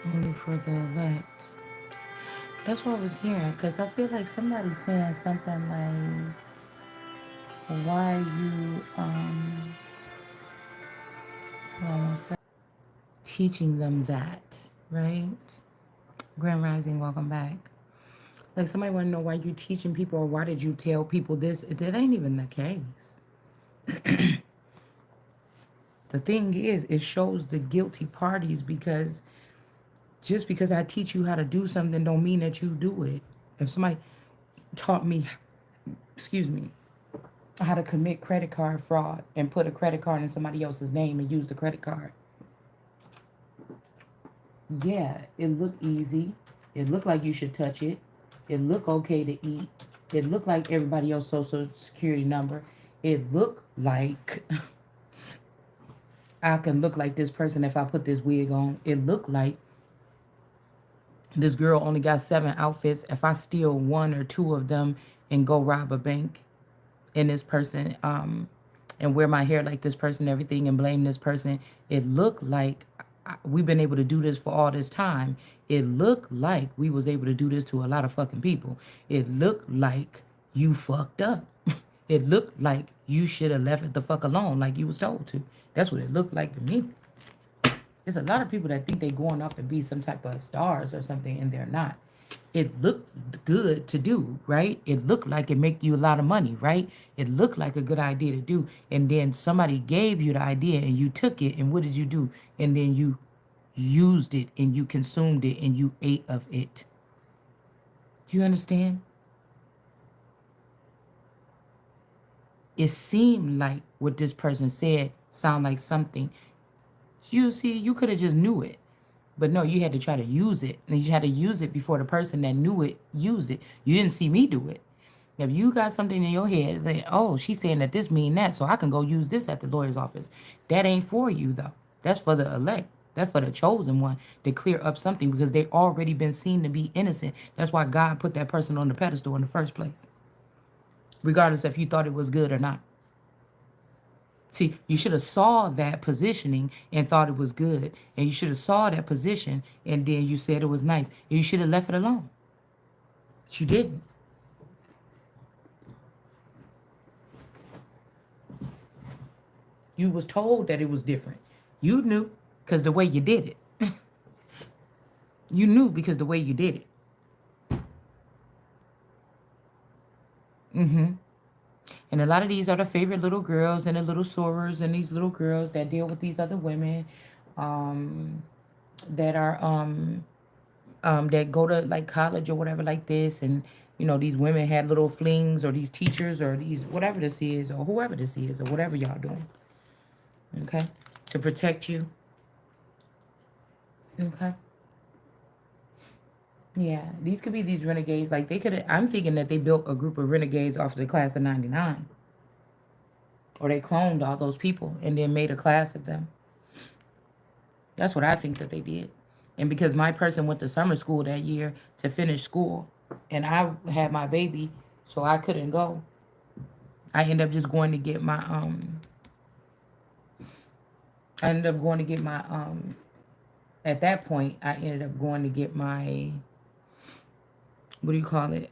Only for the elect. That's what I was hearing, because I feel like somebody's saying something like, why are you, hold on one sec. Teaching them that, right? Grand Rising, welcome back. Like somebody want to know why you teaching people, or why did you tell people this? That ain't even the case. The thing is, it shows the guilty parties, because just because I teach you how to do something don't mean that you do it. If somebody taught me, excuse me, how to commit credit card fraud and put a credit card in somebody else's name and use the credit card, yeah, it looked easy. It looked like you should touch it. It looked okay to eat. It looked like everybody else's social security number. It looked like I can look like this person if I put this wig on. It looked like this girl only got 7 outfits. If I steal one or two of them and go rob a bank, and this person, and wear my hair like this person, everything, and blame this person, it looked like we've been able to do this for all this time. It looked like we was able to do this to a lot of fucking people. It looked like you fucked up. It looked like you should have left it the fuck alone, like you was told to. That's what it looked like to me. There's a lot of people that think they going off to be some type of stars or something, and they're not. It looked good to do, right? It looked like it make you a lot of money, right? It looked like a good idea to do. And then somebody gave you the idea and you took it, and what did you do? And then you used it and you consumed it and you ate of it. Do you understand? It seemed like what this person said sound like something. You see, you could have just knew it. But no, you had to try to use it. And you had to use it before the person that knew it used it. You didn't see me do it. If you got something in your head that, oh, she's saying that this mean that, so I can go use this at the lawyer's office. That ain't for you though. That's for the elect. That's for the chosen one to clear up something, because they already been seen to be innocent. That's why God put that person on the pedestal in the first place, regardless if you thought it was good or not. See, you should have saw that positioning and thought it was good, and you should have saw that position and then you said it was nice. And you should have left it alone. But you didn't. You was told that it was different. You knew because the way you did it. You knew because the way you did it. And a lot of these are the favorite little girls and the little sorors and these little girls that deal with these other women, um, that are that go to like college or whatever like this, and these women had little flings, or these teachers, or these whatever this is, or whoever this is, or whatever y'all doing, okay, to protect you, okay. Yeah, these could be these renegades. Like they could, I'm thinking that they built a group of renegades off of the class of 99, or they cloned all those people and then made a class of them. That's what I think that they did. And because my person went to summer school that year to finish school, and I had my baby, so I couldn't go. I ended up just going to get my I ended up going to get my at that point I ended up going to get my, what do you call it?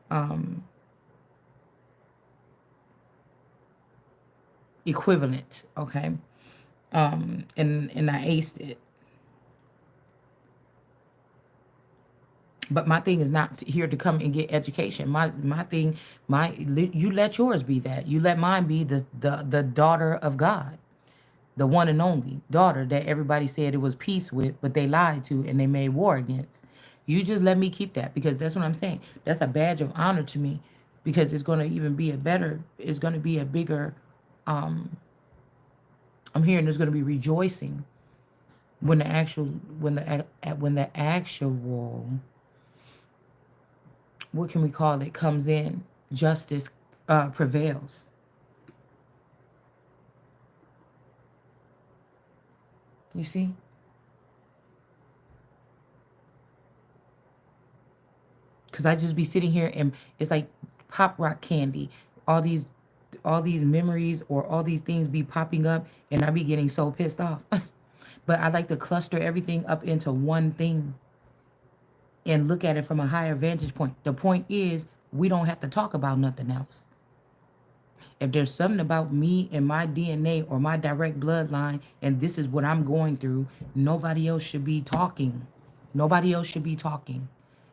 Equivalent, okay? And I aced it. But my thing is not here to come and get education. My thing, you let yours be that. You let mine be the daughter of God, the one and only daughter that everybody said it was peace with, but they lied to and they made war against. You just let me keep that, because that's what I'm saying. That's a badge of honor to me, because it's going to even be a better. It's going to be a bigger. I'm hearing there's going to be rejoicing when the actual when the actual, what can we call it, comes in, justice prevails. You see, because I just be sitting here and it's like pop rock candy. All these all these memories or all these things be popping up, and I be getting so pissed off. But I like to cluster everything up into one thing. and look at it from a higher vantage point. The point is, we don't have to talk about nothing else. If there's something about me and my DNA or my direct bloodline, and this is what I'm going through, nobody else should be talking. Nobody else should be talking.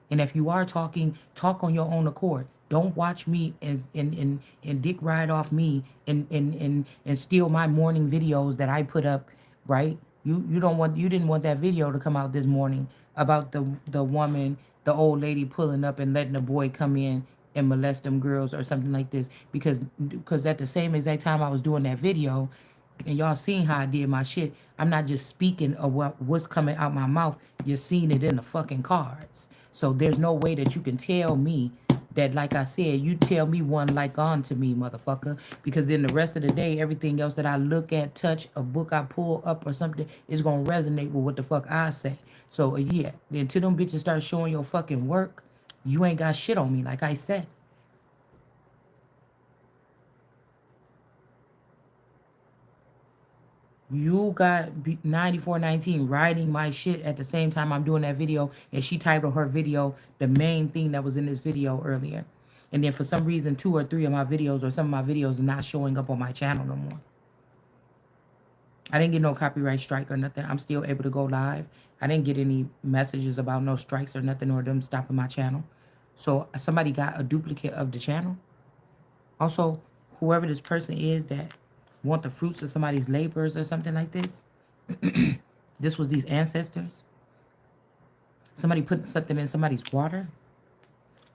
And if you are talking, talk on your own accord. Don't watch me and dick ride off me and steal my morning videos that I put up, right? You didn't want that video to come out this morning about the woman, the old lady pulling up and letting the boy come in and molest them girls or something like this, because at the same exact time I was doing that video, and y'all seen how I did my shit. I'm not just speaking of what's coming out my mouth. You're seeing it in the fucking cards. So there's no way that you can tell me that, like I said, you tell me one like on to me, motherfucker. Because then the rest of the day, everything else that I look at, touch, a book I pull up or something is gonna resonate with what the fuck I say. So yeah, until them bitches start showing your fucking work, you ain't got shit on me, like I said. You got 9419 writing my shit at the same time I'm doing that video, and she titled her video the main thing that was in this video earlier. And then for some reason, 2 or 3 of my videos or some of my videos are not showing up on my channel no more. I didn't get no copyright strike or nothing. I'm still able to go live. I didn't get any messages about no strikes or nothing or them stopping my channel. So somebody got a duplicate of the channel. Also, whoever this person is that want the fruits of somebody's labors or something like this, this was these ancestors. Somebody put something in somebody's water.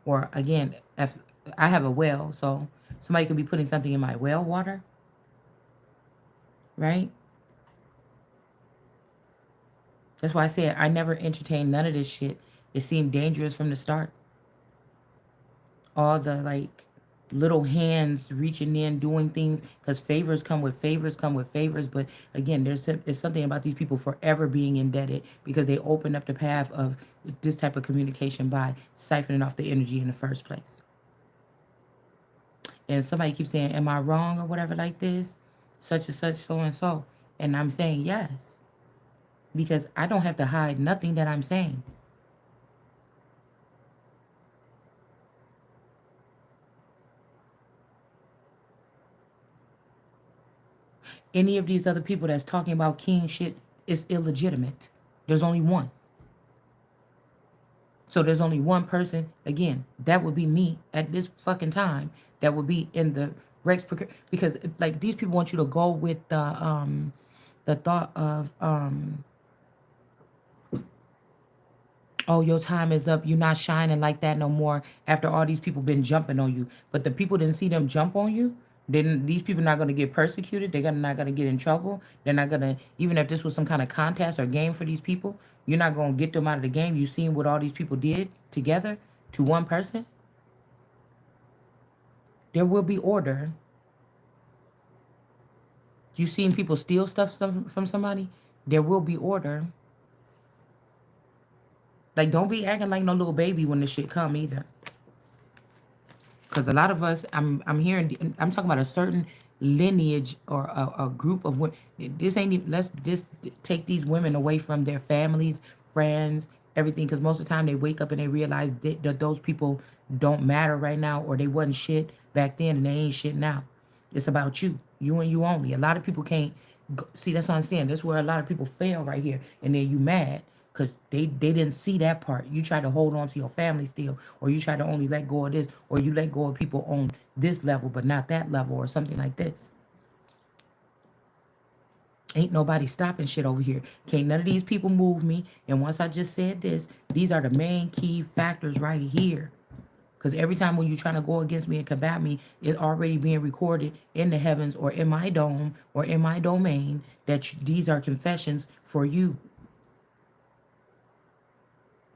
Or again, if I have a well, so somebody could be putting something in my well water, right? That's why I said I never entertained none of this shit. It seemed dangerous from the start. All the like little hands reaching in, doing things, because favors come with favors, but again, there's something about these people forever being indebted because they open up the path of this type of communication by siphoning off the energy in the first place. And somebody keeps saying, am I wrong or whatever like this, such and such, so and so, and I'm saying yes, because I don't have to hide nothing that I'm saying. Any of these other people that's talking about king shit is illegitimate. There's only one. So there's only one person, again, that would be me at this fucking time, that would be in the Rex, because like these people want you to go with the thought of oh, your time is up, you're not shining like that no more after all these people been jumping on you. But the people didn't see them jump on you. Then these people not gonna get persecuted. Not gonna get in trouble. They're not gonna, even if this was some kind of contest or game for these people, you're not gonna get them out of the game. You seen what all these people did together to one person. There will be order. You seen people steal stuff from somebody. There will be order. Like, don't be acting like no little baby when the shit come either. Because a lot of us, I'm hearing, I'm talking about a certain lineage or a group of women. This ain't even, let's just take these women away from their families, friends, everything. Because most of the time they wake up and they realize that those people don't matter right now, or they wasn't shit back then and they ain't shit now. It's about you and you only. A lot of people can't see, that's what I'm saying. That's where a lot of people fail right here. And then you mad because they didn't see that part. You try to hold on to your family still, or you try to only let go of this, or you let go of people on this level but not that level, or something like this. Ain't nobody stopping shit over here. Can't none of these people move me. And once I just said this, these are the main key factors right here. Because every time when you're trying to go against me and combat me, it's already being recorded in the heavens or in my dome or in my domain that these are confessions for you.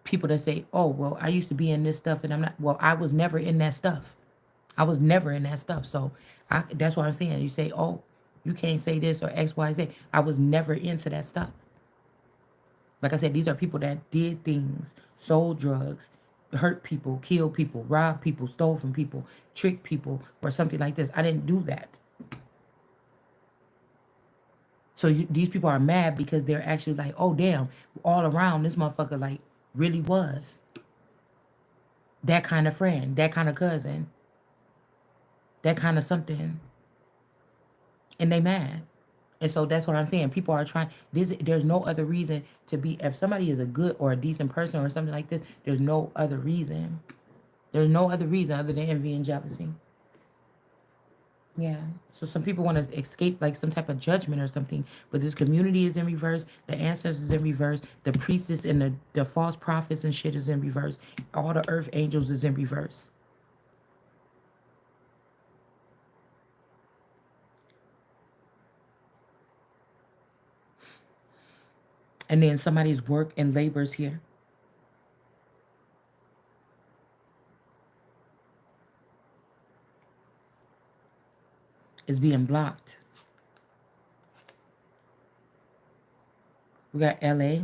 People that say, oh, well, I used to be in this stuff and I'm not. Well, I was never in that stuff. I was never in that stuff. So that's what I'm saying. You say, oh, you can't say this or X, Y, Z. I was never into that stuff. Like I said, these are people that did things, sold drugs, hurt people, killed people, robbed people, stole from people, tricked people, or something like this. I didn't do that. So these people are mad because they're actually like, oh, damn, all around this motherfucker like really was. That kind of friend, that kind of cousin, that kind of something, and they mad. And so that's what I'm saying. People are trying. There's no other reason to be. If somebody is a good or a decent person or something like this, there's no other reason. There's no other reason other than envy and jealousy. Yeah. So some people want to escape like some type of judgment or something, but this community is in reverse. The ancestors is in reverse. The priestess and the false prophets and shit is in reverse. All the earth angels is in reverse. And then somebody's work and labors here is being blocked. We got LA.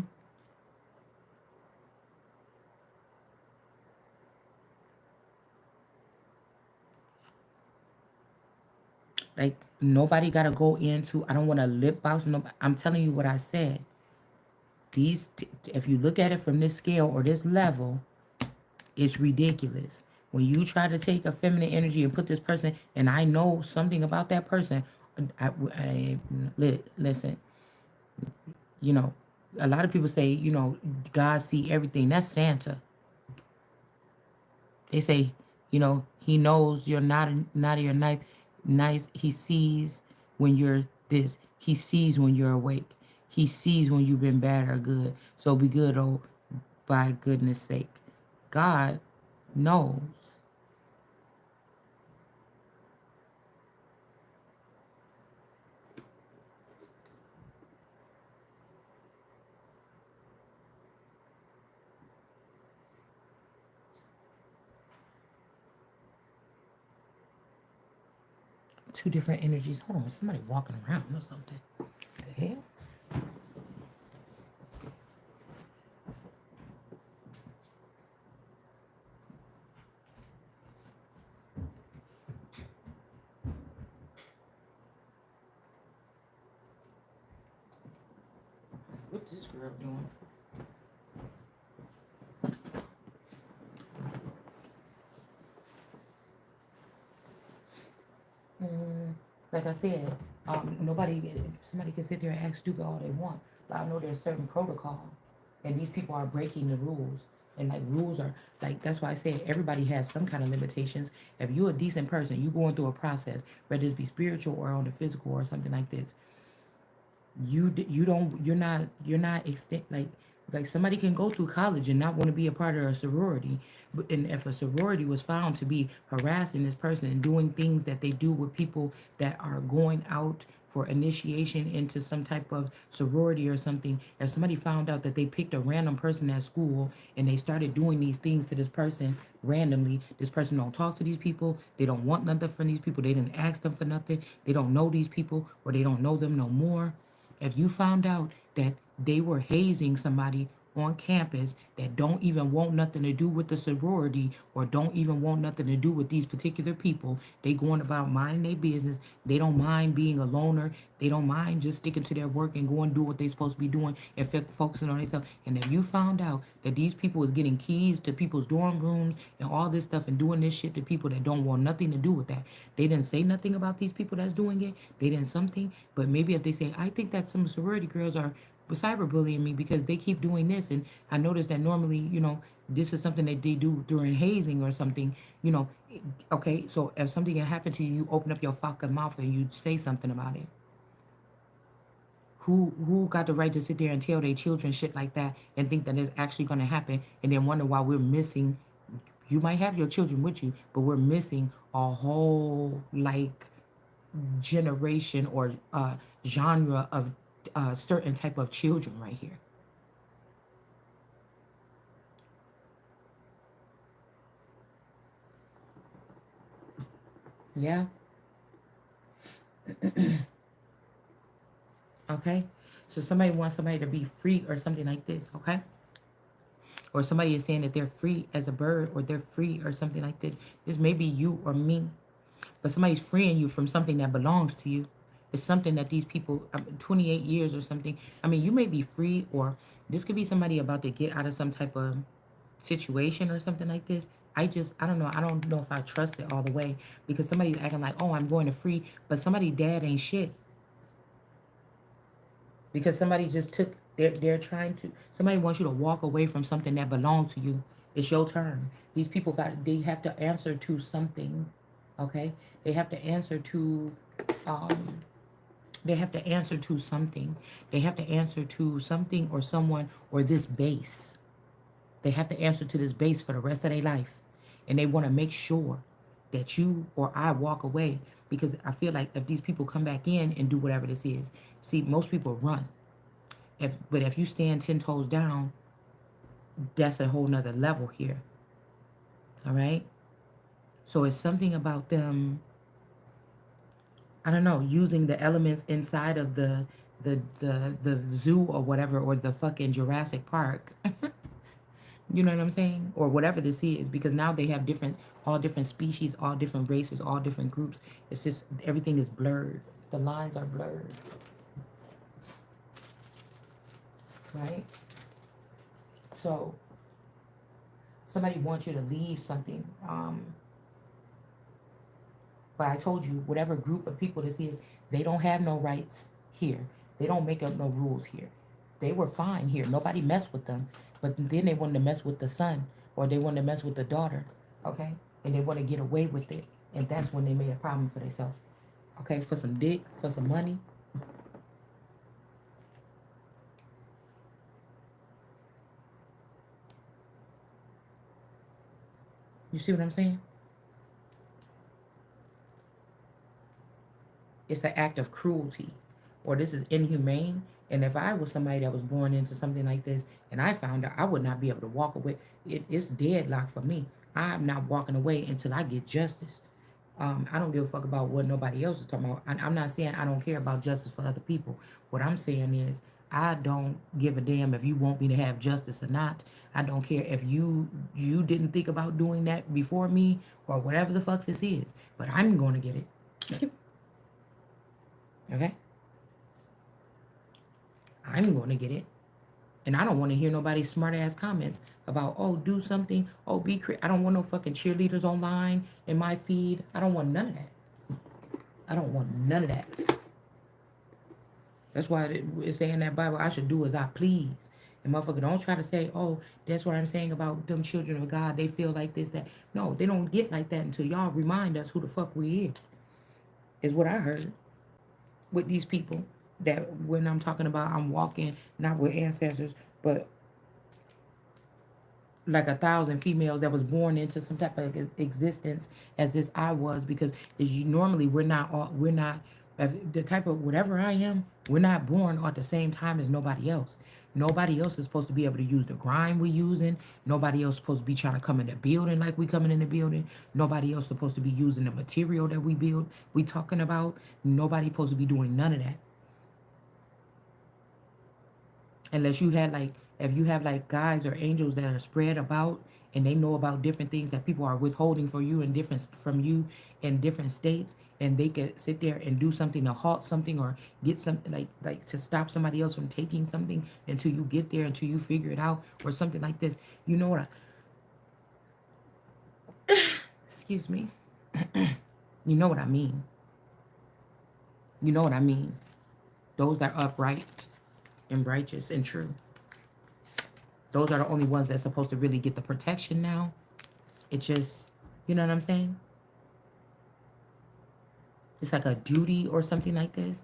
Like nobody gotta go into. I don't want to lip box. No, I'm telling you what I said. If you look at it from this scale or this level, it's ridiculous. When you try to take a feminine energy and put this person, and I know something about that person, listen, you know, a lot of people say, God see everything. That's Santa. They say, he knows you're not your knife nice. He sees when you're this. He sees when you're awake. He sees when you've been bad or good. So be good, oh, by goodness sake. God knows. Two different energies. Hold on, somebody walking around or something. The hell? What's this girl doing? Like I said, somebody can sit there and act stupid all they want, but I know there's certain protocol, and these people are breaking the rules. And like rules are like that's why I say everybody has some kind of limitations. If you're a decent person, you going through a process, whether it be spiritual or on the physical or something like this, you don't you're not extent like somebody can go through college and not want to be a part of a sorority, but and if a sorority was found to be harassing this person and doing things that they do with people that are going out for initiation into some type of sorority or something, if somebody found out that they picked a random person at school and they started doing these things to this person randomly, this person don't talk to these people, they don't want nothing from these people, they didn't ask them for nothing, they don't know these people or they don't know them no more. If you found out that they were hazing somebody on campus that don't even want nothing to do with the sorority or don't even want nothing to do with these particular people, they going about minding their business. They don't mind being a loner. They don't mind just sticking to their work and going do what they're supposed to be doing and focusing on themselves. And if you found out that these people is getting keys to people's dorm rooms and all this stuff and doing this shit to people that don't want nothing to do with that, they didn't say nothing about these people that's doing it. They didn't something, but maybe if they say, I think that some sorority girls are cyberbullying me because they keep doing this, and I noticed that normally, this is something that they do during hazing or something, you know. Okay, so if something can happen to you, you open up your fucking mouth and you say something about it. Who got the right to sit there and tell their children shit like that and think that it's actually going to happen and then wonder why we're missing? You might have your children with you, but we're missing a whole like generation or genre of certain type of children right here. Yeah. Okay. So somebody wants somebody to be free or something like this. Okay. Or somebody is saying that they're free as a bird or they're free or something like this. This may be you or me, but somebody's freeing you from something that belongs to you. It's something that these people, 28 years or something. I mean, you may be free, or this could be somebody about to get out of some type of situation or something like this. I don't know. I don't know if I trust it all the way because somebody's acting like, oh, I'm going to free, but somebody dad ain't shit because somebody just took. They're trying to. Somebody wants you to walk away from something that belonged to you. It's your turn. These people they have to answer to something, okay? They have to answer to, um, they have to answer to something. They have to answer to something or someone or this base. They have to answer to this base for the rest of their life. And they want to make sure that you or I walk away because I feel like if these people come back in and do whatever this is, see, most people run. But if you stand 10 toes down, that's a whole nother level here. All right. So it's something about them, I don't know, using the elements inside of the zoo or whatever, or the fucking Jurassic Park. You know what I'm saying? Or whatever this is, because now they have all different species, all different races, all different groups. It's just everything is blurred. The lines are blurred, right? So somebody wants you to leave something. But I told you, whatever group of people this is, they don't have no rights here. They don't make up no rules here. They were fine here. Nobody messed with them. But then they wanted to mess with the son, or they wanted to mess with the daughter, okay? And they want to get away with it. And that's when they made a problem for themselves, okay? For some dick, for some money. You see what I'm saying? It's an act of cruelty, or this is inhumane. And if I was somebody that was born into something like this and I found out, I would not be able to walk away. It's deadlock for me. I'm not walking away until I get justice. I don't give a fuck about what nobody else is talking about. I'm not saying I don't care about justice for other people. What I'm saying is I don't give a damn if you want me to have justice or not. I don't care if you didn't think about doing that before me or whatever the fuck this is. But I'm going to get it. Okay? I'm going to get it. And I don't want to hear nobody's smart ass comments about, oh, do something. Oh, I don't want no fucking cheerleaders online in my feed. I don't want none of that. I don't want none of that. That's why it's saying in that Bible, I should do as I please. And motherfucker, don't try to say, oh, that's what I'm saying about them children of God. They feel like this, that. No, they don't get like that until y'all remind us who the fuck we is what I heard with these people. That when I'm talking about I'm walking, not with ancestors, but like 1,000 females that was born into some type of existence as this I was, because as you normally we're not the type of whatever I am, we're not born at the same time as nobody else. Nobody else is supposed to be able to use the grind we're using. Nobody else is supposed to be trying to come in the building like we coming in the building. Nobody else is supposed to be using the material that we talking about. Nobody supposed to be doing none of that. Unless you had like, if you have like guides or angels that are spread about and they know about different things that people are withholding for you and different from you in different states, and they could sit there and do something to halt something or get something like to stop somebody else from taking something until you get there, until you figure it out or something like this. You know what excuse me. You know what I mean. You know what I mean. Those that are upright and righteous and true. Those are the only ones that's supposed to really get the protection now. It just, you know what I'm saying? It's like a duty or something like this.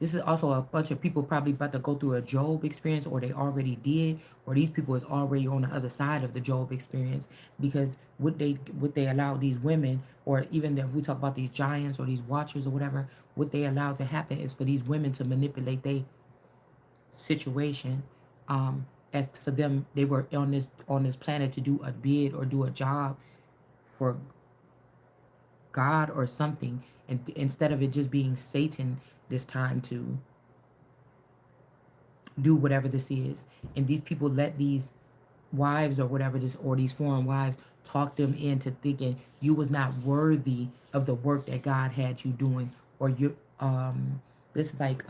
This is also a bunch of people probably about to go through a Job experience, or they already did, or these people is already on the other side of the Job experience, because what they allow these women, or even if we talk about these giants or these watchers or whatever, what they allow to happen is for these women to manipulate their situation. As for them, they were on this planet to do a bid or do a job for God or something, and instead of it just being Satan this time to do whatever this is, and these people let these wives or whatever this, or these foreign wives, talk them into thinking you was not worthy of the work that God had you doing, or you this is like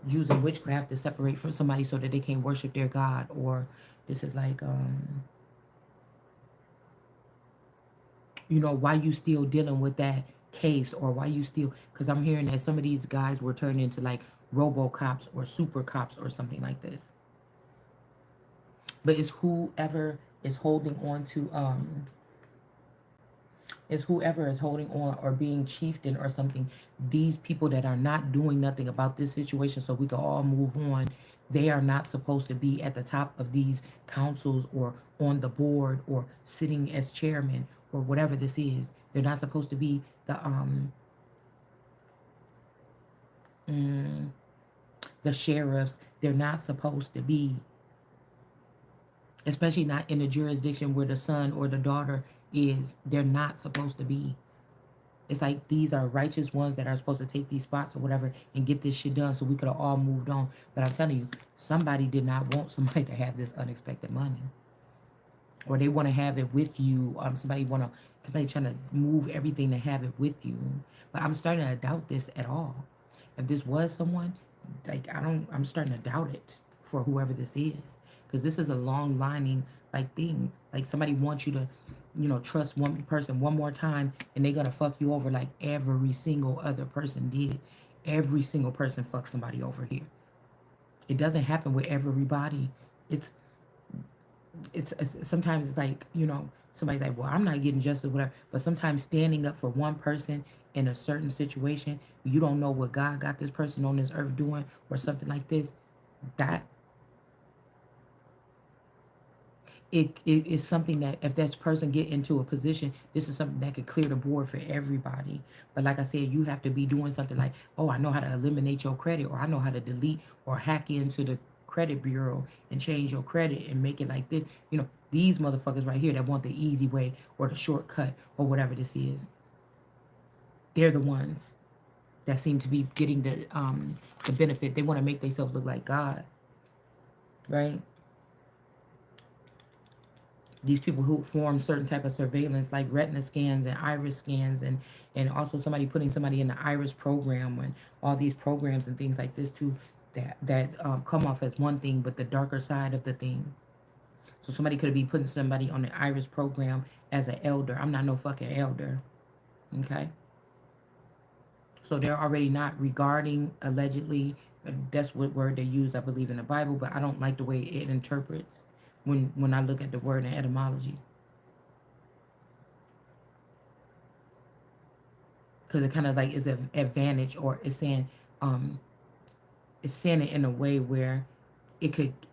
using witchcraft to separate from somebody so that they can't worship their God. Or this is like, why you still dealing with that case, or why you still, because I'm hearing that some of these guys were turned into like robo cops or super cops or something like this. But it's whoever is holding on to is whoever is holding on or being chieftain or something. These people that are not doing nothing about this situation so we can all move on, they are not supposed to be at the top of these councils or on the board or sitting as chairman or whatever this is. They're not supposed to be the sheriffs. They're not supposed to be, especially not in a jurisdiction where the son or the daughter is. They're not supposed to be. It's like these are righteous ones that are supposed to take these spots or whatever and get this shit done so we could have all moved on. But I'm telling you, somebody did not want somebody to have this unexpected money. Or they want to have it with you. Somebody trying to move everything to have it with you. But I'm starting to doubt this at all. If this was someone, like I'm starting to doubt it for whoever this is. Because this is a long lining like thing. Like somebody wants you to, trust one person one more time and they're gonna fuck you over like every single other person did. Every single person fucks somebody over here. It doesn't happen with everybody. It's sometimes it's like, somebody's like, well, I'm not getting justice, whatever. But sometimes standing up for one person in a certain situation, you don't know what God got this person on this earth doing or something like this. That it is something that if that person get into a position, this is something that could clear the board for everybody. But like I said, you have to be doing something like, oh, I know how to eliminate your credit, or I know how to delete or hack into the credit bureau and change your credit and make it like this. These motherfuckers right here that want the easy way or the shortcut or whatever this is, they're the ones that seem to be getting the benefit. They want to make themselves look like God, right? These people who form certain type of surveillance like retina scans and iris scans, and also somebody putting somebody in the iris program, and all these programs and things like this too, that come off as one thing but the darker side of the thing. So somebody could be putting somebody on the iris program as an elder. I'm not no fucking elder. Okay, so they're already not regarding allegedly. That's what word they use, I believe, in the Bible, but I don't like the way it interprets when I look at the word in etymology. Because it kind of like is an advantage, or it's saying it in a way where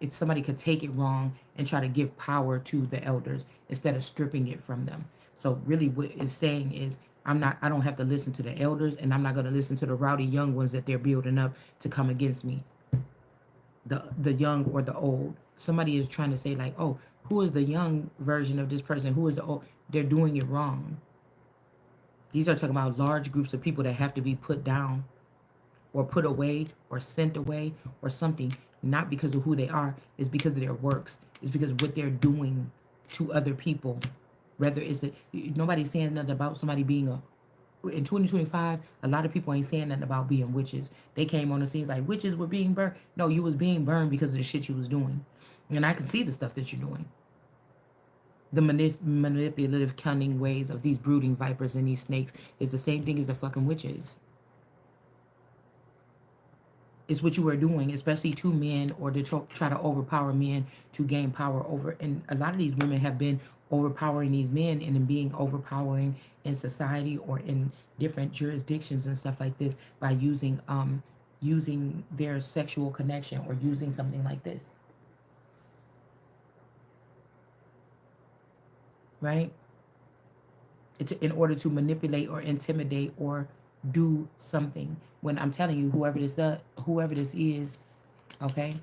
somebody could take it wrong and try to give power to the elders instead of stripping it from them. So really what it's saying is I don't have to listen to the elders, and I'm not going to listen to the rowdy young ones that they're building up to come against me. The young or the old. Somebody is trying to say like, oh, who is the young version of this person? Who is the old? They're doing it wrong. These are talking about large groups of people that have to be put down or put away or sent away or something, not because of who they are, it's because of their works. It's because of what they're doing to other people. Whether it's nobody's saying nothing about somebody being in 2025, a lot of people ain't saying nothing about being witches. They came on the scenes like witches were being burned. No, you was being burned because of the shit you was doing. And I can see the stuff that you're doing. The manipulative, cunning ways of these brooding vipers and these snakes is the same thing as the fucking witches. Is what you are doing, especially to men, or to try to overpower men to gain power over. And a lot of these women have been overpowering these men and in being overpowering in society or in different jurisdictions and stuff like this by using their sexual connection or using something like this. Right? It's in order to manipulate or intimidate or do something. When I'm telling you, whoever this is, okay,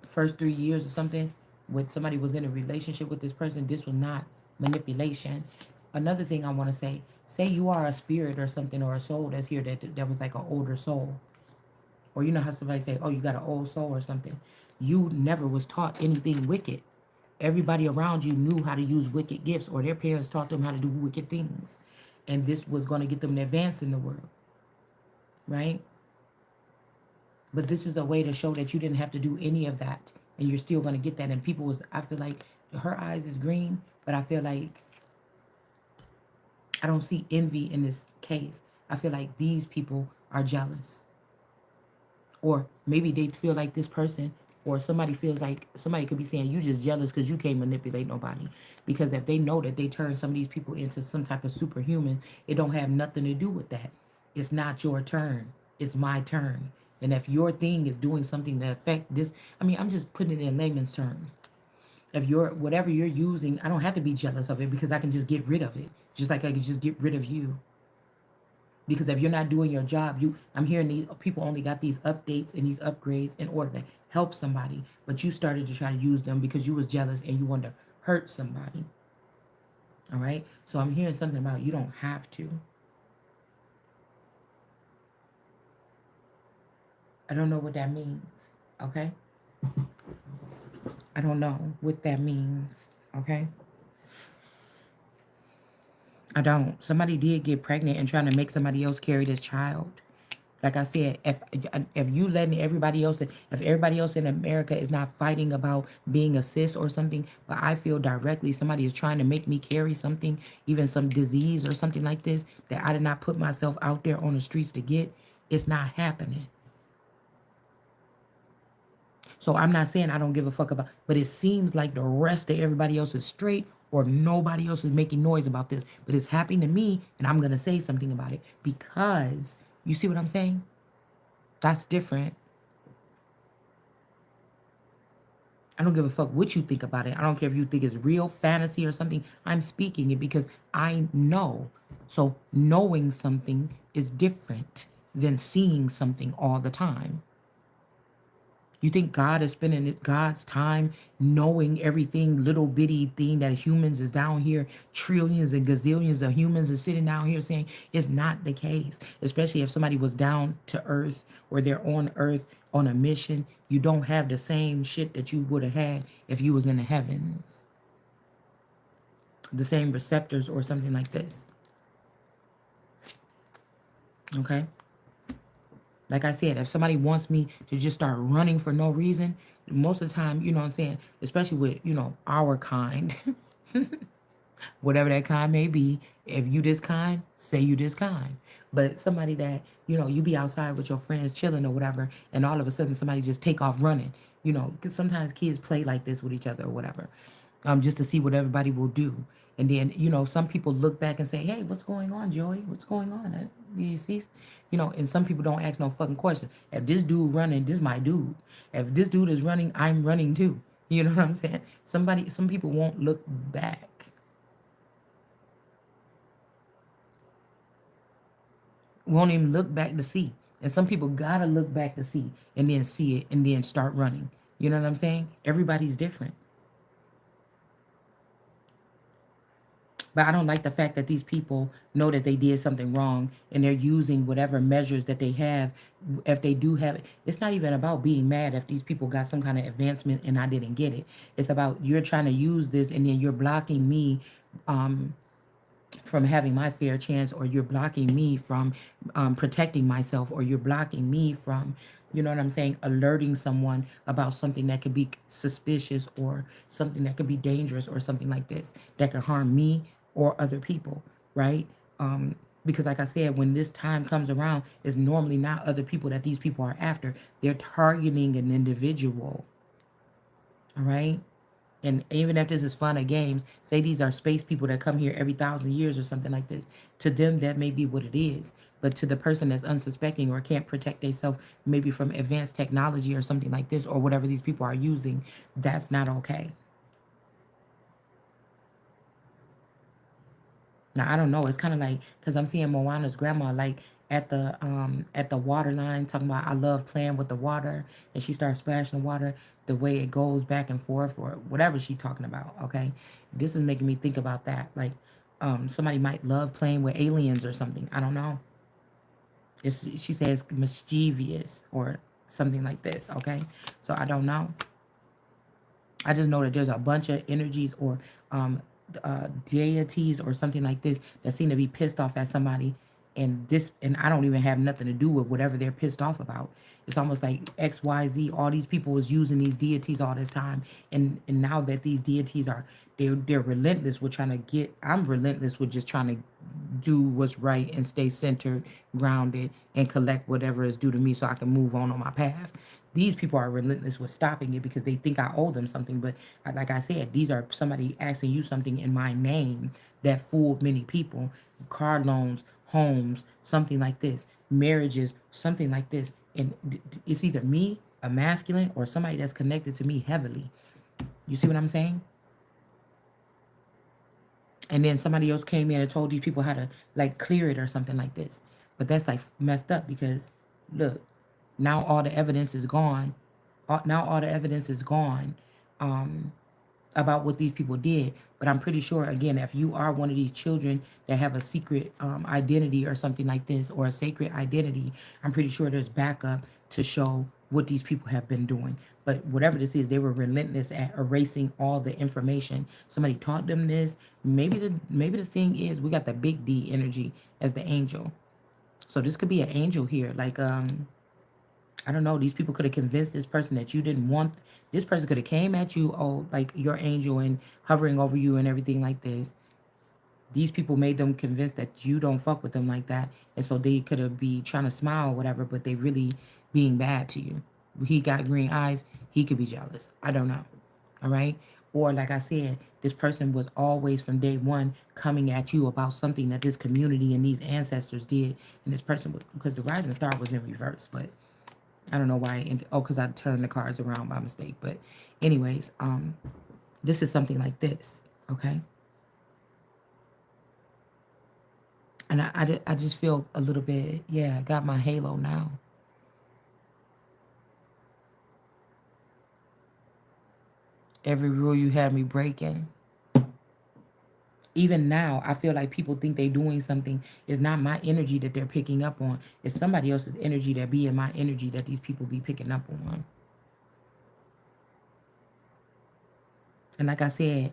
first 3 years or something, when somebody was in a relationship with this person, this was not manipulation. Another thing I want to say you are a spirit or something, or a soul that's here that was like an older soul. Or you know how somebody say, oh, you got an old soul or something. You never was taught anything wicked. Everybody around you knew how to use wicked gifts, or their parents taught them how to do wicked things. And this was going to get them to advance in the world. Right? But this is a way to show that you didn't have to do any of that, and you're still going to get that. And people was, I feel like her eyes is green, but I feel like I don't see envy in this case. I feel like these people are jealous. Or maybe they feel like this person, or somebody feels like somebody could be saying you just jealous because you can't manipulate nobody. Because if they know that they turn some of these people into some type of superhuman, it don't have nothing to do with that. It's not your turn. It's my turn. And if your thing is doing something to affect this, I mean, I'm just putting it in layman's terms. If you're whatever you're using, I don't have to be jealous of it because I can just get rid of it. Just like I can just get rid of you. Because if you're not doing your job, I'm hearing these people only got these updates and these upgrades in order to help somebody, but you started to try to use them because you was jealous and you wanted to hurt somebody. All right? So I'm hearing something about you don't have to. I don't know what that means. Okay? I don't know what that means. Okay? I don't. Somebody did get pregnant and trying to make somebody else carry this child. Like I said, if you letting everybody else, if everybody else in America is not fighting about being a cis or something, but I feel directly somebody is trying to make me carry something, even some disease or something like this, that I did not put myself out there on the streets to get, it's not happening. So I'm not saying I don't give a fuck about, but it seems like the rest of everybody else is straight or nobody else is making noise about this. But it's happening to me, and I'm gonna say something about it because you see what I'm saying? That's different. I don't give a fuck what you think about it. I don't care if you think it's real fantasy or something. I'm speaking it because I know. So knowing something is different than seeing something all the time. You think God is spending God's time knowing everything, little bitty thing that humans is down here, trillions and gazillions of humans are sitting down here saying it's not the case. Especially if somebody was down to earth or they're on earth on a mission, you don't have the same shit that you would have had if you was in the heavens. The same receptors or something like this. Okay? Like I said, if somebody wants me to just start running for no reason, most of the time, you know what I'm saying, especially with, our kind, whatever that kind may be, if you this kind, say you this kind. But somebody that, you be outside with your friends chilling or whatever, and all of a sudden somebody just take off running, because sometimes kids play like this with each other or whatever, just to see what everybody will do. And then, some people look back and say, hey, what's going on, Joey? What's going on? You see? And some people don't ask no fucking questions. If this dude running, this my dude. If this dude is running, I'm running too. You know what I'm saying? Some people won't look back. Won't even look back to see. And some people gotta look back to see and then see it and then start running. You know what I'm saying? Everybody's different. But I don't like the fact that these people know that they did something wrong and they're using whatever measures that they have. If they do have it, it's not even about being mad if these people got some kind of advancement and I didn't get it. It's about you're trying to use this and then you're blocking me from having my fair chance, or you're blocking me from protecting myself, or you're blocking me from, you know what I'm saying, alerting someone about something that could be suspicious or something that could be dangerous or something like this that could harm me or other people, right? Because like I said, when this time comes around, it's normally not other people that these people are after. They're targeting an individual, all right? And even if this is fun or games, say these are space people that come here every 1,000 years or something like this. To them, that may be what it is. But to the person that's unsuspecting or can't protect themselves, maybe from advanced technology or something like this, or whatever these people are using, that's not okay. Now I don't know. It's kind of like because I'm seeing Moana's grandma like at the water line talking about I love playing with the water, and she starts splashing the water the way it goes back and forth or whatever she's talking about. Okay, this is making me think about that. Like somebody might love playing with aliens or something. I don't know. She says mischievous or something like this. Okay, so I don't know. I just know that there's a bunch of energies or deities or something like this that seem to be pissed off at somebody And I don't even have nothing to do with whatever they're pissed off about. It's almost like XYZ, all these people was using these deities all this time. And now that these deities are, they're relentless with trying to get, I'm relentless with just trying to do what's right and stay centered, grounded, and collect whatever is due to me so I can move on my path. These people are relentless with stopping it because they think I owe them something. But like I said, these are somebody asking you something in my name that fooled many people. Car loans, homes, something like this, marriages, something like this. And it's either me, a masculine, or somebody that's connected to me heavily. You see what I'm saying? And then somebody else came in and told these people how to like clear it or something like this. But that's like messed up because look, now all the evidence is gone. Now all the evidence is gone. Um, about what these people did. But I'm pretty sure, again, if you are one of these children that have a secret identity or something like this, or a sacred identity, I'm pretty sure there's backup to show what these people have been doing. But whatever this is, they were relentless at erasing all the information. Somebody taught them this. Maybe the thing is we got the big D energy as the angel. So this could be an angel here. Like I don't know, these people could have convinced this person that you didn't want, this person could have came at you, oh, like your angel and hovering over you and everything like this. These people made them convinced that you don't fuck with them like that. And so they could have be trying to smile or whatever, but they really being bad to you. He got green eyes, he could be jealous. I don't know. All right. Or like I said, this person was always from day one coming at you about something that this community and these ancestors did. And this person was, because the rising star was in reverse, but I don't know why. Oh, because I turned the cards around by mistake. But anyways, this is something like this, okay? And I just feel a little bit, yeah, I got my halo now. Every rule you had me breaking. Even now, I feel like people think they doing something. It's not my energy that they're picking up on. It's somebody else's energy that be in my energy that these people be picking up on. And like I said,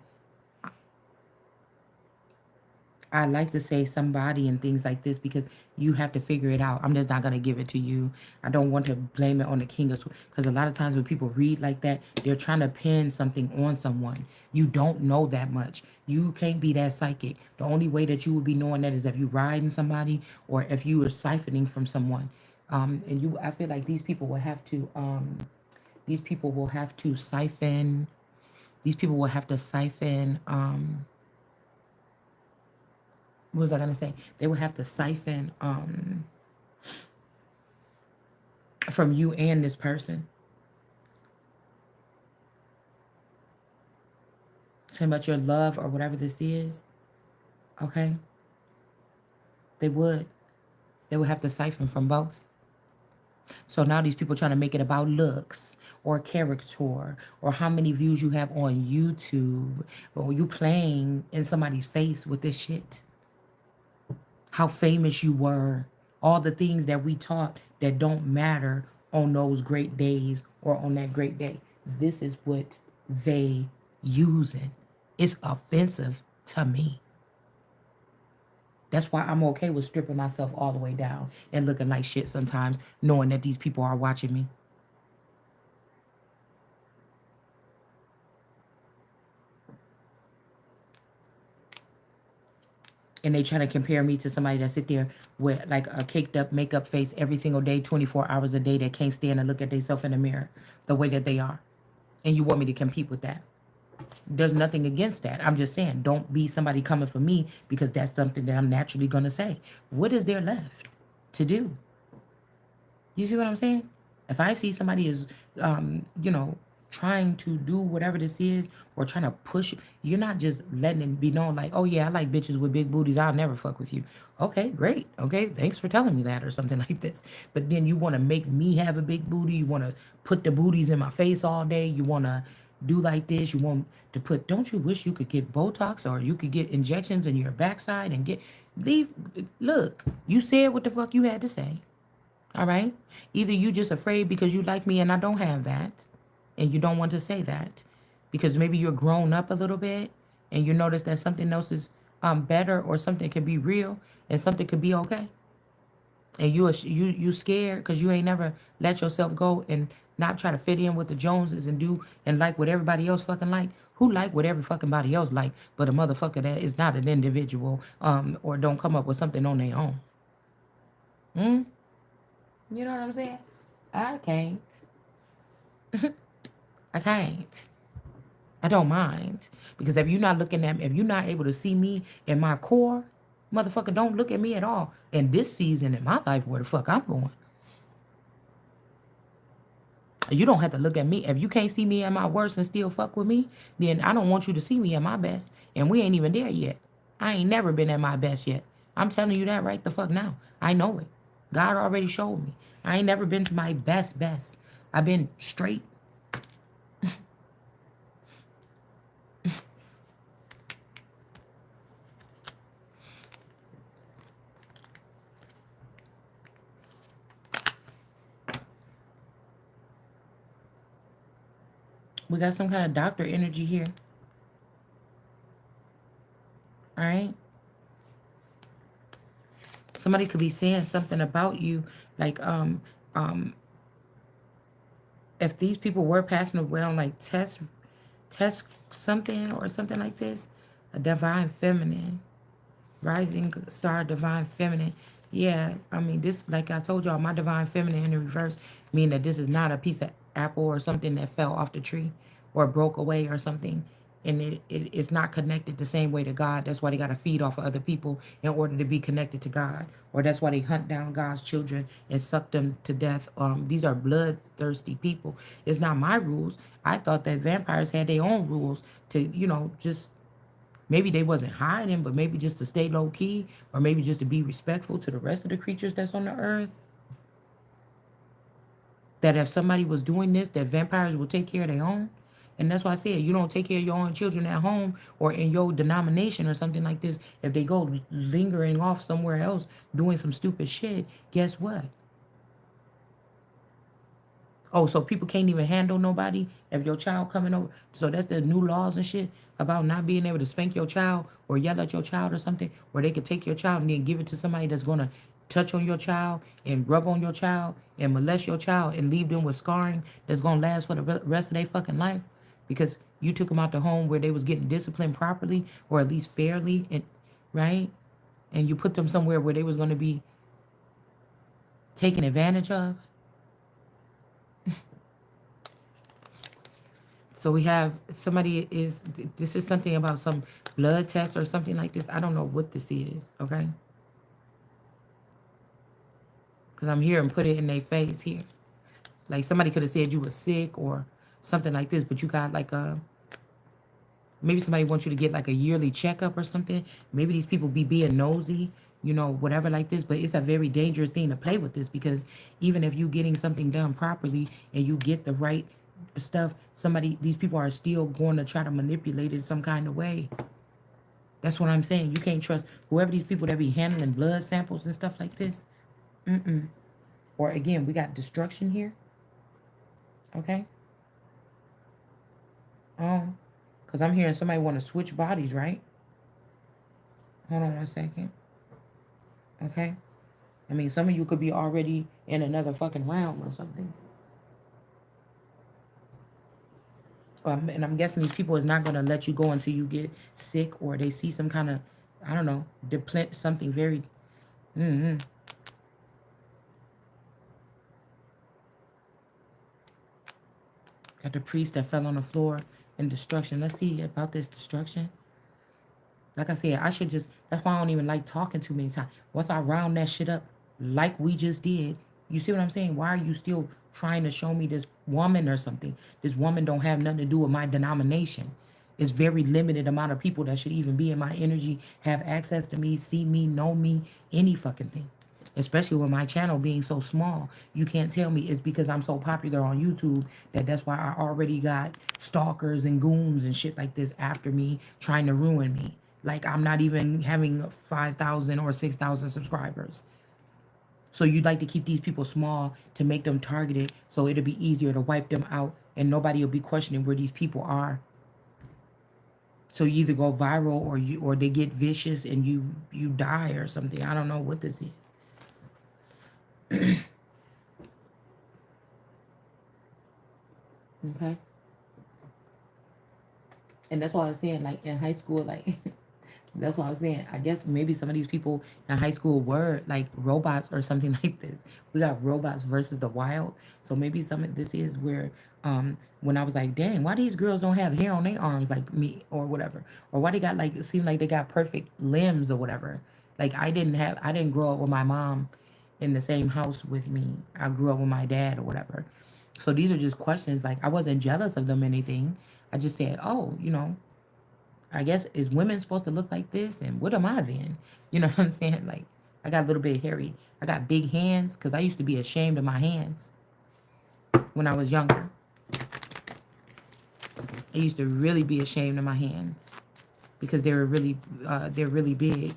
I like to say somebody and things like this because you have to figure it out. I'm just not gonna give it to you. I don't want to blame it on the king of, because a lot of times when people read like that, they're trying to pin something on someone. You don't know that much. You can't be that psychic. The only way that you would be knowing that is if you riding somebody or if you were siphoning from someone. And you, I feel like these people will have to. These people will have to siphon. These people will have to siphon. What was I gonna say? They would have to siphon from you and this person. Talking about your love or whatever this is. Okay? They would. They would have to siphon from both. So now these people trying to make it about looks or character or how many views you have on YouTube or you playing in somebody's face with this shit. How famous you were, all the things that we taught that don't matter on those great days or on that great day. This is what they using. It's offensive to me. That's why I'm okay with stripping myself all the way down and looking like shit sometimes, knowing that these people are watching me. And they try to compare me to somebody that sit there with like a caked up makeup face every single day, 24 hours a day, that can't stand and look at themselves in the mirror the way that they are. And you want me to compete with that. There's nothing against that. I'm just saying, don't be somebody coming for me because that's something that I'm naturally going to say. What is there left to do? You see what I'm saying? If I see somebody is, trying to do whatever this is or trying to push, you're not just letting it be known like, oh yeah, I like bitches with big booties. I'll never fuck with you. Okay, great. Okay, thanks for telling me that or something like this. But then you want to make me have a big booty. You want to put the booties in my face all day. You want to do like this. You want to put, don't you wish you could get Botox or you could get injections in your backside and leave, look, you said what the fuck you had to say. All right. Either you just afraid because you like me and I don't have that, and you don't want to say that because maybe you're grown up a little bit and you notice that something else is better or something could be real and something could be okay. And you scared because you ain't never let yourself go and not try to fit in with the Joneses and do and like what everybody else fucking like. Who like what every fucking body else like, but a motherfucker that is not an individual, or don't come up with something on their own. Hmm? You know what I'm saying? I can't. I can't. I don't mind. Because if you're not looking at me, if you're not able to see me in my core, motherfucker, don't look at me at all. In this season in my life, where the fuck I'm going. You don't have to look at me. If you can't see me at my worst and still fuck with me, then I don't want you to see me at my best. And we ain't even there yet. I ain't never been at my best yet. I'm telling you that right the fuck now. I know it. God already showed me. I ain't never been to my best. I've been straight. We got some kind of doctor energy here. All right. Somebody could be saying something about you, like um if these people were passing around like test something or something like this, a divine feminine, rising star, divine feminine. Yeah, I mean this, like I told y'all, my divine feminine in the reverse mean that this is not a piece of apple or something that fell off the tree or broke away or something. And it's not connected the same way to God. That's why they got to feed off of other people in order to be connected to God. Or that's why they hunt down God's children and suck them to death. These are bloodthirsty people. It's not my rules. I thought that vampires had their own rules to, just maybe they wasn't hiding, but maybe just to stay low key, or maybe just to be respectful to the rest of the creatures that's on the earth. That if somebody was doing this, that vampires will take care of their own. And that's why I said you don't take care of your own children at home or in your denomination or something like this. If they go lingering off somewhere else doing some stupid shit, guess what? Oh, so people can't even handle nobody if your child coming over. So that's the new laws and shit about not being able to spank your child or yell at your child or something, or they could take your child and then give it to somebody that's gonna touch on your child and rub on your child and molest your child and leave them with scarring that's gonna last for the rest of their fucking life because you took them out the home where they was getting disciplined properly or at least fairly, and right, and you put them somewhere where they was gonna be taken advantage of. So we have somebody this is something about some blood test or something like this. I don't know what this is, okay? Because I'm here and put it in their face here. Like somebody could have said you were sick or something like this, but you got like maybe somebody wants you to get like a yearly checkup or something. Maybe these people be being nosy, whatever like this. But it's a very dangerous thing to play with this because even if you getting something done properly and you get the right stuff, these people are still going to try to manipulate it some kind of way. That's what I'm saying. You can't trust whoever these people that be handling blood samples and stuff like this. Or again, we got destruction here. Okay. Because I'm hearing somebody want to switch bodies, right? Hold on 1 second. Okay. I mean, some of you could be already in another fucking realm or something. And I'm guessing these people is not going to let you go until you get sick or they see some kind of, I don't know, deplete something very. Got the priest that fell on the floor in destruction. Let's see about this destruction. Like I said, that's why I don't even like talking too many times. Once I round that shit up, like we just did, you see what I'm saying? Why are you still trying to show me this woman or something? This woman don't have nothing to do with my denomination. It's very limited amount of people that should even be in my energy, have access to me, see me, know me, any fucking thing. Especially with my channel being so small, you can't tell me it's because I'm so popular on YouTube that's why I already got stalkers and goons and shit like this after me trying to ruin me. Like I'm not even having 5,000 or 6,000 subscribers. So you'd like to keep these people small to make them targeted so it'll be easier to wipe them out and nobody will be questioning where these people are. So you either go viral or they get vicious and you die or something. I don't know what this is. Okay. And that's why I was saying, like in high school, like that's why I was saying, I guess maybe some of these people in high school were like robots or something like this. We got robots versus the wild. So maybe some of this is where when I was like, dang, why these girls don't have hair on their arms like me or whatever. Or why they got like it seemed like they got perfect limbs or whatever. Like I didn't grow up with my mom in the same house with me. I grew up with my dad or whatever. So these are just questions. Like I wasn't jealous of them or anything. I just said, oh, I guess is women supposed to look like this? And what am I then? You know what I'm saying? Like I got a little bit hairy. I got big hands because I used to be ashamed of my hands when I was younger. I used to really be ashamed of my hands because they're really big.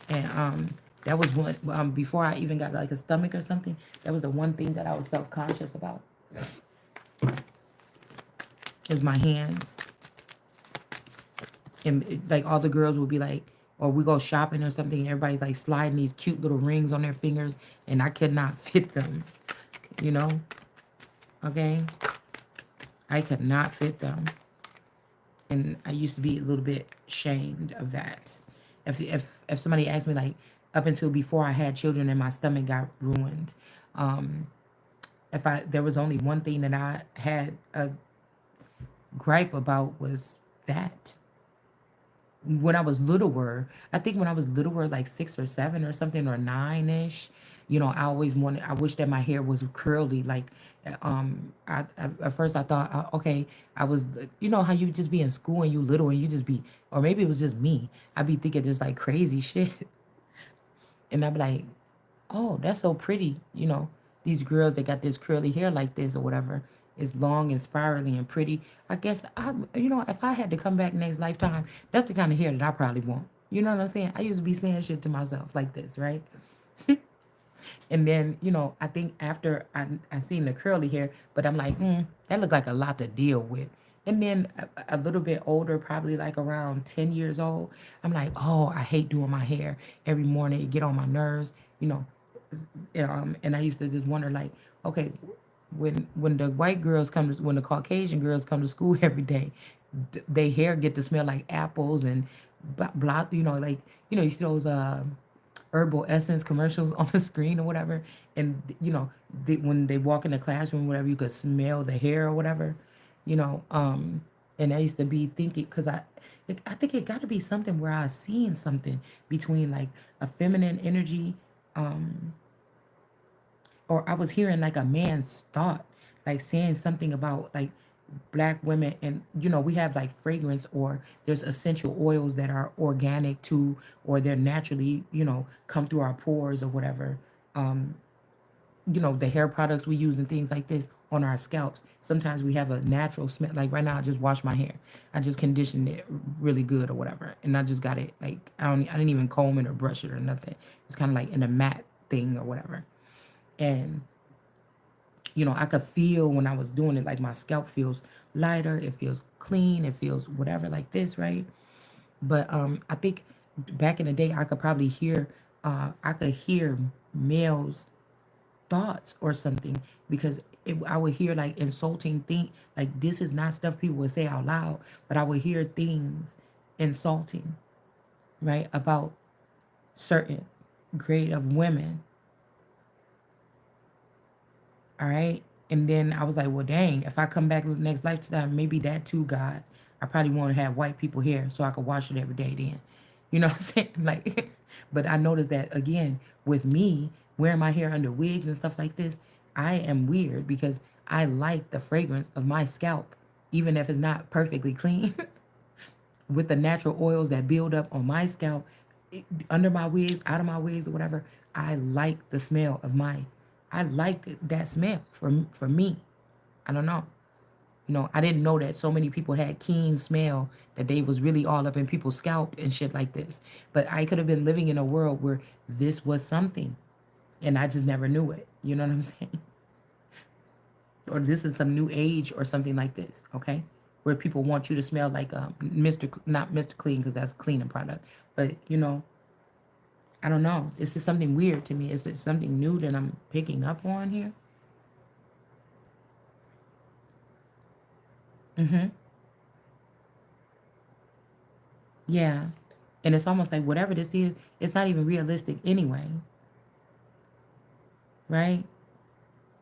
And that was one before I even got like a stomach or something. That was the one thing that I was self conscious about is my hands. And like all the girls would be like, or we go shopping or something, and everybody's like sliding these cute little rings on their fingers, and I could not fit them, you know? Okay? I could not fit them. And I used to be a little bit ashamed of that. If somebody asked me like up until before I had children and my stomach got ruined, if there was only one thing that I had a gripe about was that. When I was littler, I think when I was littler, like 6 or 7 or something, or 9-ish, I always wanted, I wish that my hair was curly. Like, at first I thought, okay, I was, how you just be in school and you little and you just be, or maybe it was just me. I'd be thinking this like crazy shit. And I'd be like, oh, that's so pretty. These girls that got this curly hair like this or whatever is long and spiraling and pretty. I guess if I had to come back next lifetime, that's the kind of hair that I probably want. You know what I'm saying? I used to be saying shit to myself like this, right? And then, I think after I seen the curly hair, but I'm like, that looked like a lot to deal with. And then a little bit older, probably like around 10 years old, I'm like, oh, I hate doing my hair every morning. It get on my nerves, you know. And I used to just wonder, like, okay, when the white girls come to, when the Caucasian girls come to school every day, their hair get to smell like apples and blah, like, you see those herbal essence commercials on the screen or whatever, and when they walk in the classroom, whatever, you could smell the hair or whatever, you know. And I used to be thinking, because I think it got to be something where I seen something between like a feminine energy, or I was hearing like a man's thought, like saying something about like black women, and we have like fragrance, or there's essential oils that are organic too, or they're naturally, come through our pores or whatever. Um, the hair products we use and things like this on our scalps. Sometimes we have a natural smell. Like right now, I just washed my hair. I just conditioned it really good or whatever, and I just got it like I didn't even comb it or brush it or nothing. It's kind of like in a matte thing or whatever, and I could feel when I was doing it, like my scalp feels lighter, it feels clean, it feels whatever like this, right? But I think back in the day, I could hear males' thoughts or something, because I would hear like insulting thing, like this is not stuff people would say out loud, but I would hear things insulting, right, about certain grade of women. All right. And then I was like, well, dang, if I come back next lifetime, maybe that too, God. I probably want to have white people here so I could wash it every day then. You know what I'm saying? Like, but I noticed that again with me wearing my hair under wigs and stuff like this, I am weird because I like the fragrance of my scalp, even if it's not perfectly clean, with the natural oils that build up on my scalp, under my wigs, out of my wigs, or whatever. I like the smell of I like that smell for me. I don't know. I didn't know that so many people had keen smell, that they was really all up in people's scalp and shit like this. But I could have been living in a world where this was something, and I just never knew it. You know what I'm saying? Or this is some new age or something like this, okay? Where people want you to smell like Mr. Not Mr. Clean, because that's a cleaning product, but I don't know. This is something weird to me. Is it something new that I'm picking up on here? Mm-hmm. Yeah. And it's almost like whatever this is, it's not even realistic anyway, right?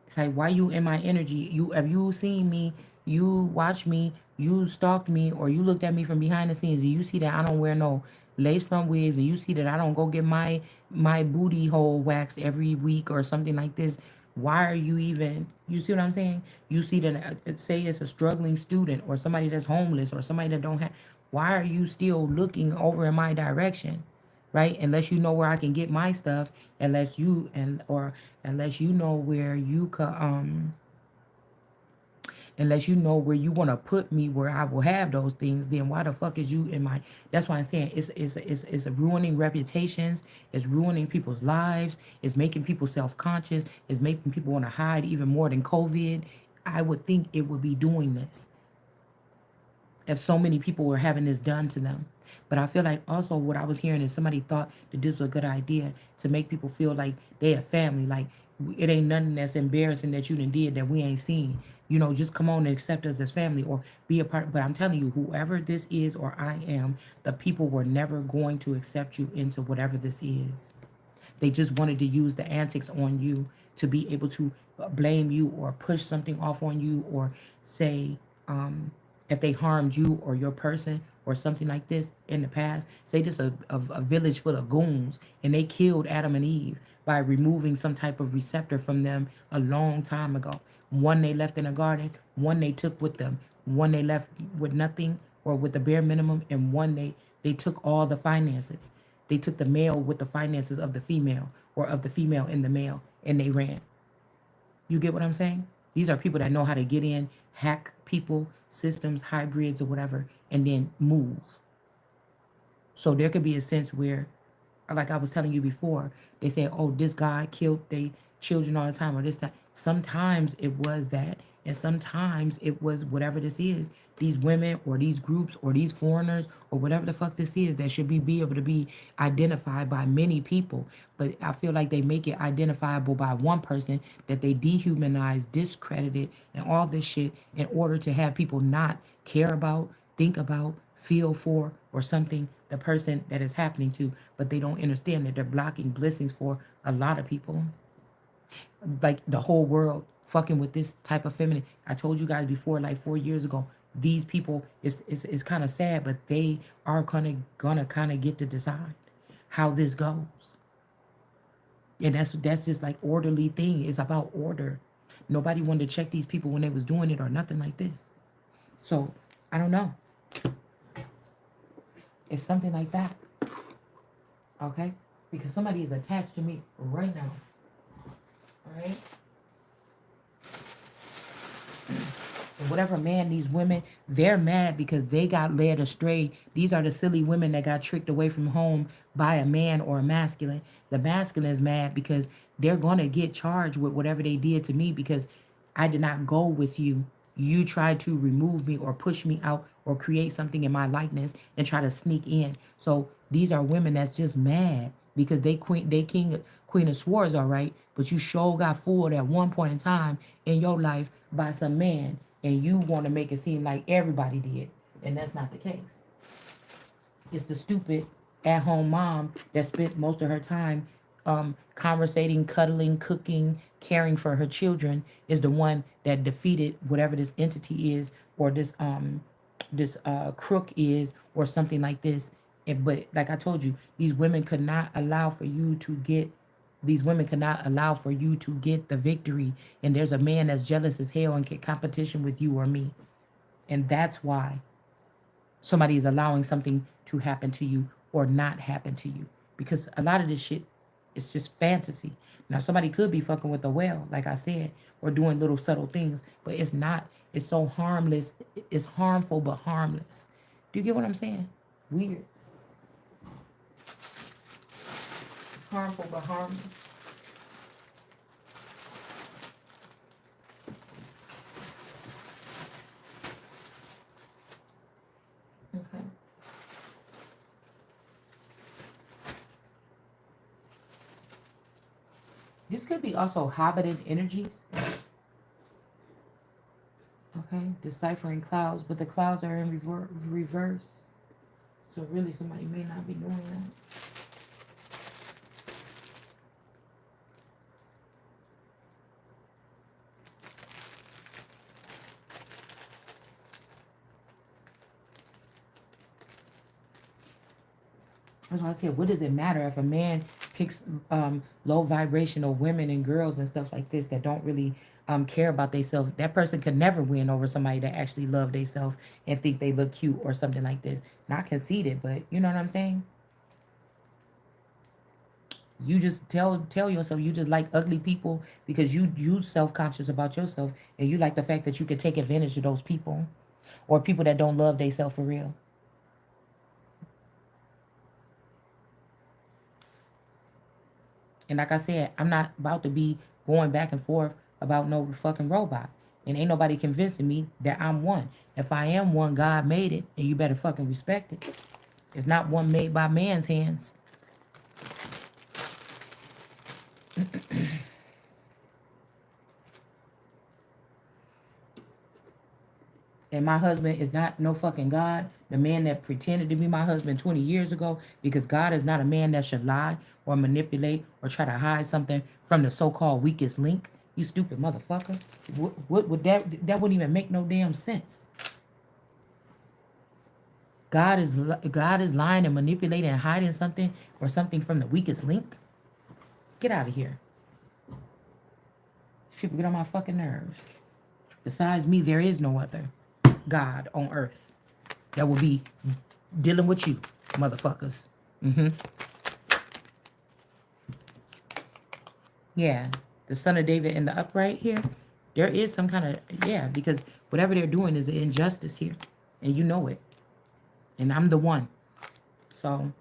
It's like, why you in my energy? You have you seen me? You watch me. You stalked me, or you looked at me from behind the scenes, and you see that I don't wear no lace front wigs, and you see that I don't go get my booty hole waxed every week or something like this. Why are you even? You see what I'm saying? You see that say it's a struggling student or somebody that's homeless or somebody that don't have. Why are you still looking over in my direction? Right? Unless you know where I can get my stuff, unless you and or unless you know where you could unless you know where you want to put me where I will have those things, then why the fuck is you in my? That's why I'm saying it's ruining reputations, it's ruining people's lives, it's making people self-conscious, it's making people want to hide even more than COVID. I would think it would be doing this if so many people were having this done to them. But I feel like also what I was hearing is somebody thought that this was a good idea to make people feel like they a family. Like it ain't nothing that's embarrassing that you done did that we ain't seen. You know, just come on and accept us as family or be a part. But I'm telling you, whoever this is or I am, the people were never going to accept you into whatever this is. They just wanted to use the antics on you to be able to blame you or push something off on you or say if they harmed you or your person or something like this in the past. Say this a village full of goons and they killed Adam and Eve by removing some type of receptor from them a long time ago. One they left in a garden, one they took with them, one they left with nothing or with the bare minimum, and one they took all the finances. They took the male with the finances of the female or of the female in the male and they ran. You get what I'm saying? These are people that know how to get in, hack people, systems, hybrids, or whatever, and then move. So there could be a sense where, like I was telling you before, they say, oh, this guy killed they children all the time, or this time. Sometimes it was that, and sometimes it was whatever this is. These women or these groups or these foreigners or whatever the fuck this is that should be able to be identified by many people. But I feel like they make it identifiable by one person that they dehumanize, discredited, and all this shit in order to have people not care about, think about, feel for, or something the person that is happening to, but they don't understand that they're blocking blessings for a lot of people. Like the whole world fucking with this type of feminine. I told you guys before, like 4 years ago, these people is kind of sad, but they are gonna kind of get to decide how this goes. And that's just like orderly thing. It's about order. Nobody wanted to check these people when they was doing it or nothing like this. So I don't know. It's something like that. Okay? Because somebody is attached to me right now. All right? And whatever man these women, they're mad because they got led astray. These are the silly women that got tricked away from home by a man or a masculine. The masculine is mad because they're going to get charged with whatever they did to me because I did not go with you. You tried to remove me or push me out or create something in my likeness and try to sneak in. So these are women that's just mad because queen of swords, all right, but you sure got fooled at one point in time in your life by some man and you want to make it seem like everybody did, and that's not the case. It's the stupid at-home mom that spent most of her time conversating, cuddling, cooking, caring for her children is the one that defeated whatever this entity is or this crook is or something like this. But like I told you, these women could not allow for you to get the victory. And there's a man that's jealous as hell and get competition with you or me. And that's why somebody is allowing something to happen to you or not happen to you. Because a lot of this shit is just fantasy. Now, somebody could be fucking with a whale, like I said, or doing little subtle things, but it's not. It's so harmless. It's harmful, but harmless. Do you get what I'm saying? Weird. It's harmful, but harmless. Okay. This could be also hobbited energies. Okay, deciphering clouds, but the clouds are in reverse. So really somebody may not be doing that. That's why I said, what does it matter if a man picks low vibrational women and girls and stuff like this that don't really care about themselves? That person could never win over somebody that actually love themselves and think they look cute or something like this. Not conceited, but you know what I'm saying? You just tell yourself you just like ugly people because you self-conscious about yourself and you like the fact that you can take advantage of those people or people that don't love themselves for real. And like I said, I'm not about to be going back and forth about no fucking robot. And ain't nobody convincing me that I'm one. If I am one, God made it, and you better fucking respect it. It's not one made by man's hands. And my husband is not no fucking God. The man that pretended to be my husband 20 years ago, because God is not a man that should lie or manipulate or try to hide something from the so-called weakest link. You stupid motherfucker. What would that wouldn't even make no damn sense. God is lying and manipulating and hiding something or something from the weakest link. Get out of here. People get on my fucking nerves. Besides me, there is no other God on earth that will be dealing with you, motherfuckers. Yeah, the son of David in the upright here, there is some kind of, yeah, because whatever they're doing is an injustice here, and you know it. And I'm the one. So,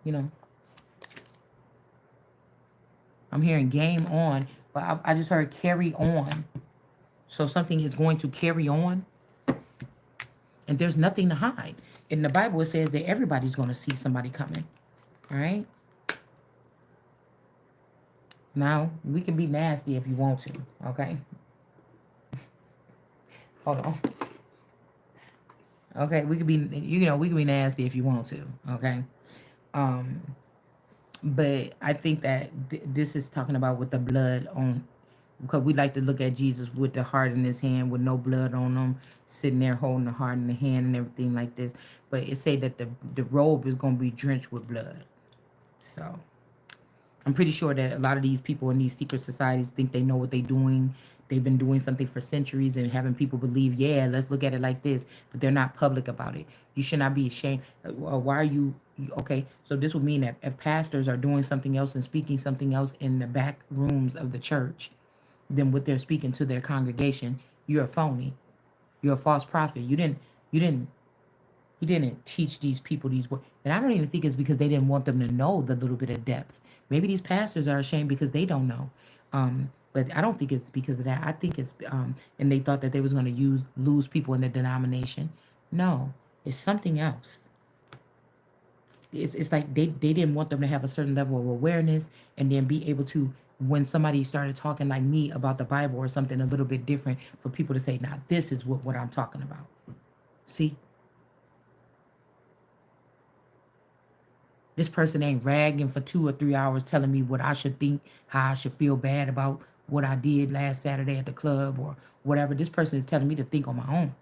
you know, I'm hearing game on, but I just heard carry on. So something is going to carry on, and there's nothing to hide. In the Bible, it says that everybody's going to see somebody coming. All right? Now, we can be nasty if you want to, okay? Hold on. Okay, we could be, we can be nasty if you want to, okay? But I think that this is talking about with the blood on, because we like to look at Jesus with the heart in his hand with no blood on him, sitting there holding the heart in the hand and everything like this. But it say that the robe is going to be drenched with blood. So I'm pretty sure that a lot of these people in these secret societies think they know what they're doing. They've been doing something for centuries and having people believe, yeah, let's look at it like this. But they're not public about it. You should not be ashamed. Why are you, okay? So this would mean that if pastors are doing something else and speaking something else in the back rooms of the church than what they're speaking to their congregation, you're a phony. You're a false prophet. You didn't teach these people these words. And I don't even think it's because they didn't want them to know the little bit of depth. Maybe these pastors are ashamed because they don't know. But I don't think it's because of that. I think it's and they thought that they was going to lose people in the denomination. No, it's something else. It's like they didn't want them to have a certain level of awareness and then be able to, when somebody started talking like me about the Bible or something a little bit different, for people to say, now this is what I'm talking about. See? This person ain't ragging for 2 or 3 hours telling me what I should think, how I should feel bad about what I did last Saturday at the club or whatever. This person is telling me to think on my own.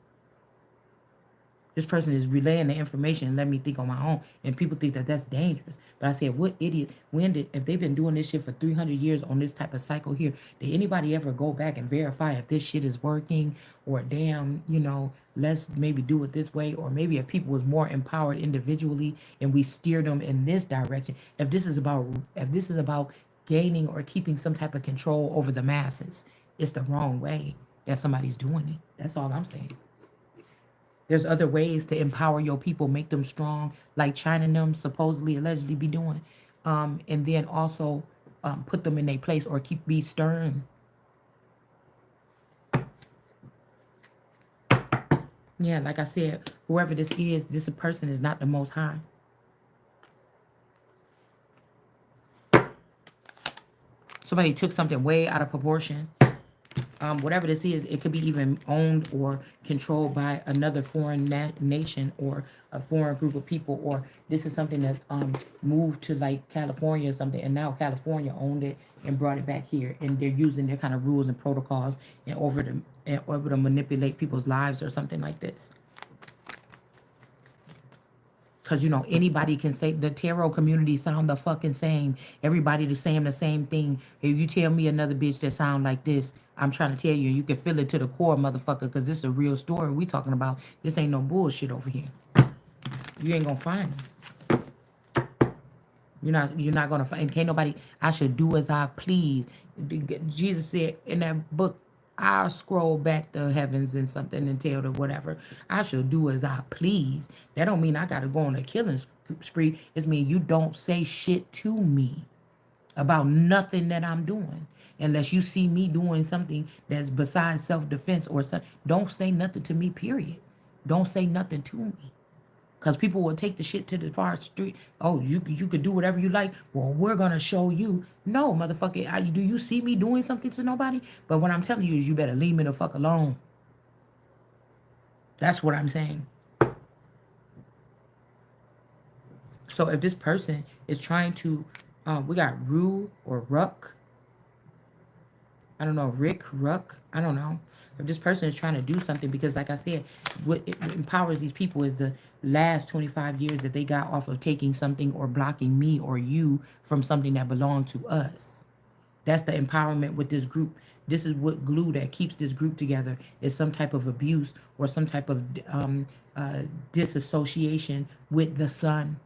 This person is relaying the information and letting me think on my own. And people think that that's dangerous. But I said, what idiot, if they've been doing this shit for 300 years on this type of cycle here, did anybody ever go back and verify if this shit is working, or damn, let's maybe do it this way, or maybe if people was more empowered individually and we steer them in this direction, if this is about gaining or keeping some type of control over the masses, it's the wrong way that somebody's doing it. That's all I'm saying. There's other ways to empower your people, make them strong, like China and them supposedly, allegedly be doing. And then also put them in their place or be stern. Yeah, like I said, whoever this person is not the Most High. Somebody took something way out of proportion. Whatever this is, it could be even owned or controlled by another foreign nation or a foreign group of people, or this is something that moved to like California or something, and now California owned it and brought it back here, and they're using their kind of rules and protocols in order to manipulate people's lives or something like this. Because, you know, anybody can say the tarot community sound the fucking same. Everybody saying the same thing. If you tell me another bitch that sound like this, I'm trying to tell you, you can feel it to the core, motherfucker, because this is a real story we talking about. This ain't no bullshit over here. You ain't gonna find them. You're not gonna find, and can't nobody, I should do as I please. Jesus said in that book, I'll scroll back the heavens and something and tell them whatever. I shall do as I please. That don't mean I gotta go on a killing spree. It's mean you don't say shit to me about nothing that I'm doing. Unless you see me doing something that's besides self-defense or something. Don't say nothing to me, period. Don't say nothing to me. Because people will take the shit to the far street. Oh, you could do whatever you like. Well, we're going to show you. No, motherfucker. Do you see me doing something to nobody? But what I'm telling you is you better leave me the fuck alone. That's what I'm saying. So if this person is trying to, we got Rue or Ruck. I don't know, Rick, Ruck. I don't know. If this person is trying to do something, because like I said, what empowers these people is the last 25 years that they got off of taking something or blocking me or you from something that belonged to us. That's the empowerment with this group. This is what glue that keeps this group together, is some type of abuse or some type of disassociation with the sun.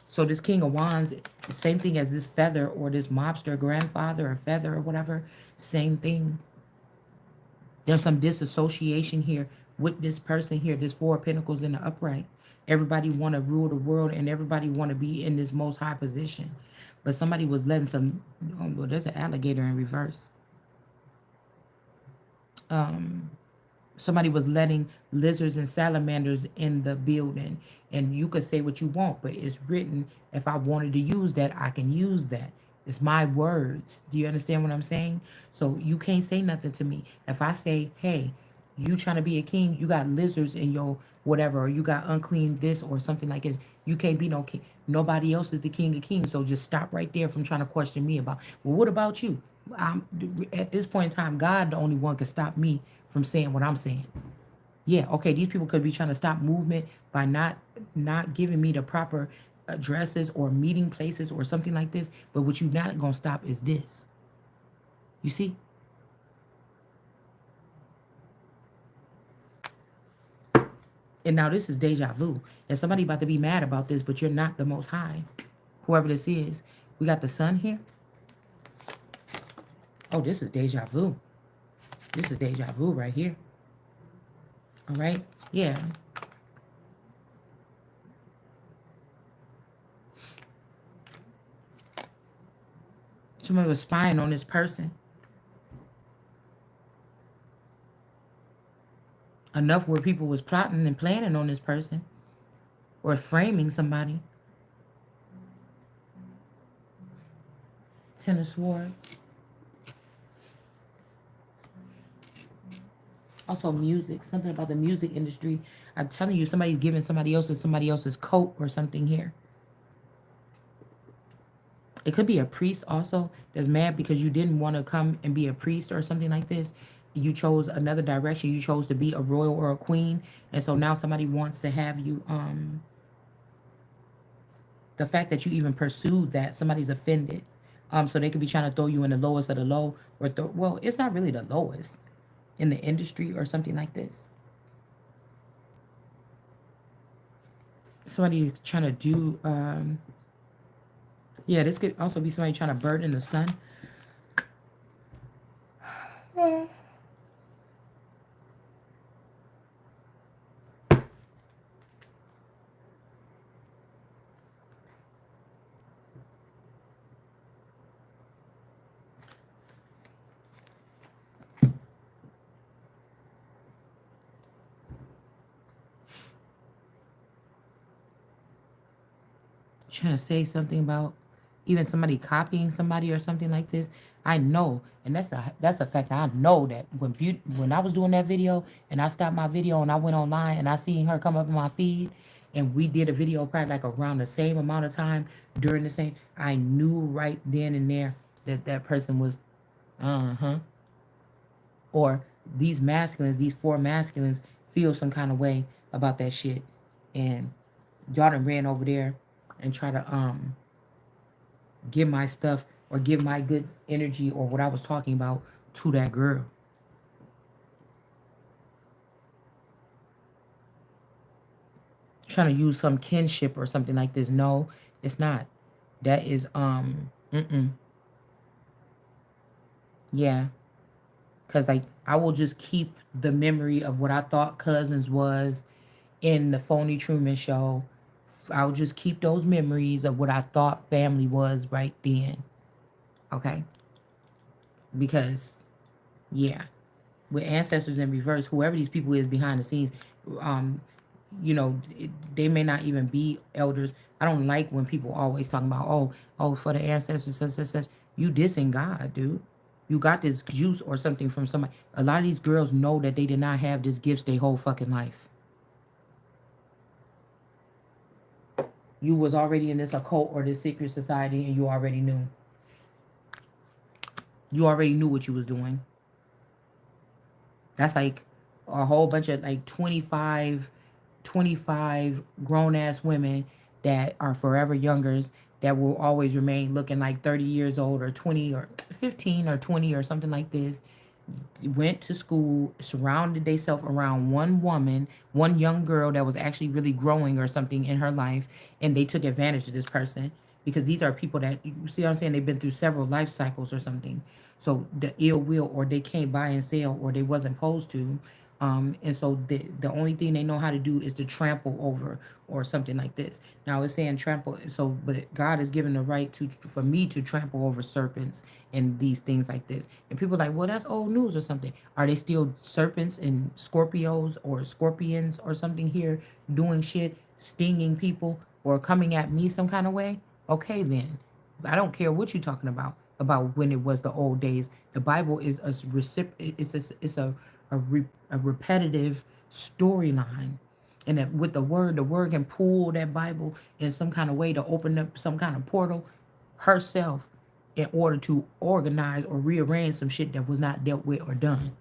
So this King of Wands, same thing as this feather or this mobster grandfather or feather or whatever, same thing. There's some disassociation here with this person here, this Four of Pentacles in the upright. Everybody want to rule the world and everybody want to be in this most high position. But somebody was letting some, oh, well, there's an alligator in reverse. Somebody was letting lizards and salamanders in the building. And you could say what you want, but it's written, if I wanted to use that, I can use that. It's my words. Do you understand what I'm saying? So you can't say nothing to me. If I say, hey, you trying to be a king, you got lizards in your whatever, or you got unclean this or something like this, you can't be no king. Nobody else is the king of kings. So just stop right there from trying to question me about, well, what about you? At this point in time, God the only one can stop me from saying what I'm saying. Yeah, okay, these people could be trying to stop movement by not giving me the proper addresses or meeting places or something like this. But what you're not going to stop is this. You see? And now this is deja vu. And somebody about to be mad about this, but you're not the Most High. Whoever this is. We got the sun here. Oh, this is deja vu. This is deja vu right here. All right? Yeah. Somebody was spying on this person. Enough where people was plotting and planning on this person. Or framing somebody. Ten of Swords. Also music. Something about the music industry. I'm telling you, somebody's giving somebody else's coat or something here. It could be a priest also that's mad because you didn't want to come and be a priest or something like this. You chose another direction. You chose to be a royal or a queen. And so now somebody wants to have you, the fact that you even pursued that, somebody's offended. So they could be trying to throw you in the lowest of the low. Or well, it's not really the lowest in the industry or something like this. Somebody trying to do, yeah, this could also be somebody trying to burden the sun. trying to say something about even somebody copying somebody or something like this. I know, and that's a fact. I know that when I was doing that video and I stopped my video and I went online and I seen her come up in my feed and we did a video probably like around the same amount of time during the same. I knew right then and there that that person was, or these masculines, these four masculines feel some kind of way about that shit, and y'all done ran over there and try to give my stuff or give my good energy or what I was talking about to that girl. Trying to use some kinship or something like this. No, it's not. That is yeah. Cause like I will just keep the memory of what I thought cousins was in the phony Truman Show. I'll just keep those memories of what I thought family was right then. Okay? Because yeah, with ancestors in reverse, whoever these people is behind the scenes, um, they may not even be elders. I don't like when people always talking about, oh, for the ancestors, such, such, such. You dissing God, dude. You got this juice or something from somebody. A lot of these girls know that they did not have this gifts their whole fucking life. You was already in this occult or this secret society and you already knew. You already knew what you was doing. That's like a whole bunch of like 25 grown ass women that are forever youngers that will always remain looking like 30 years old or 20 or 15 or 20 or something like this. Went to school, surrounded themselves around one woman, one young girl that was actually really growing or something in her life, and they took advantage of this person because these are people that, you see what I'm saying, they've been through several life cycles or something. So the ill will, or they can't buy and sell, or they wasn't supposed to, and so the only thing they know how to do is to trample over or something like this. Now it's saying trample, so but God is given the right to for me to trample over serpents and these things like this. And people are like, well, that's old news or something. Are they still serpents and Scorpios or scorpions or something here doing shit, stinging people or coming at me some kind of way? Okay, then. I don't care what you're talking about when it was the old days. The Bible is a a repetitive storyline, and that with the word can pull that Bible in some kind of way to open up some kind of portal herself in order to organize or rearrange some shit that was not dealt with or done.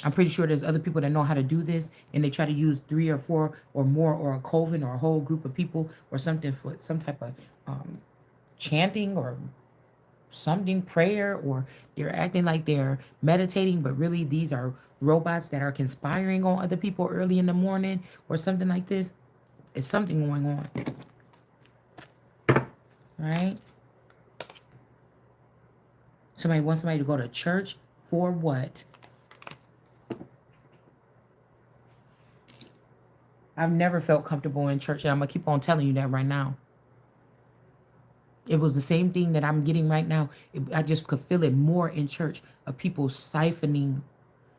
I'm pretty sure there's other people that know how to do this, and they try to use 3 or 4 or more, or a coven or a whole group of people or something for some type of chanting or something, prayer, or they're acting like they're meditating, but really these are robots that are conspiring on other people early in the morning or something like this. It's something going on, right? Somebody wants somebody to go to church for what? I've never felt comfortable in church, and I'm gonna keep on telling you that right now. It was the same thing that I'm getting right now. I just could feel it more in church of people siphoning.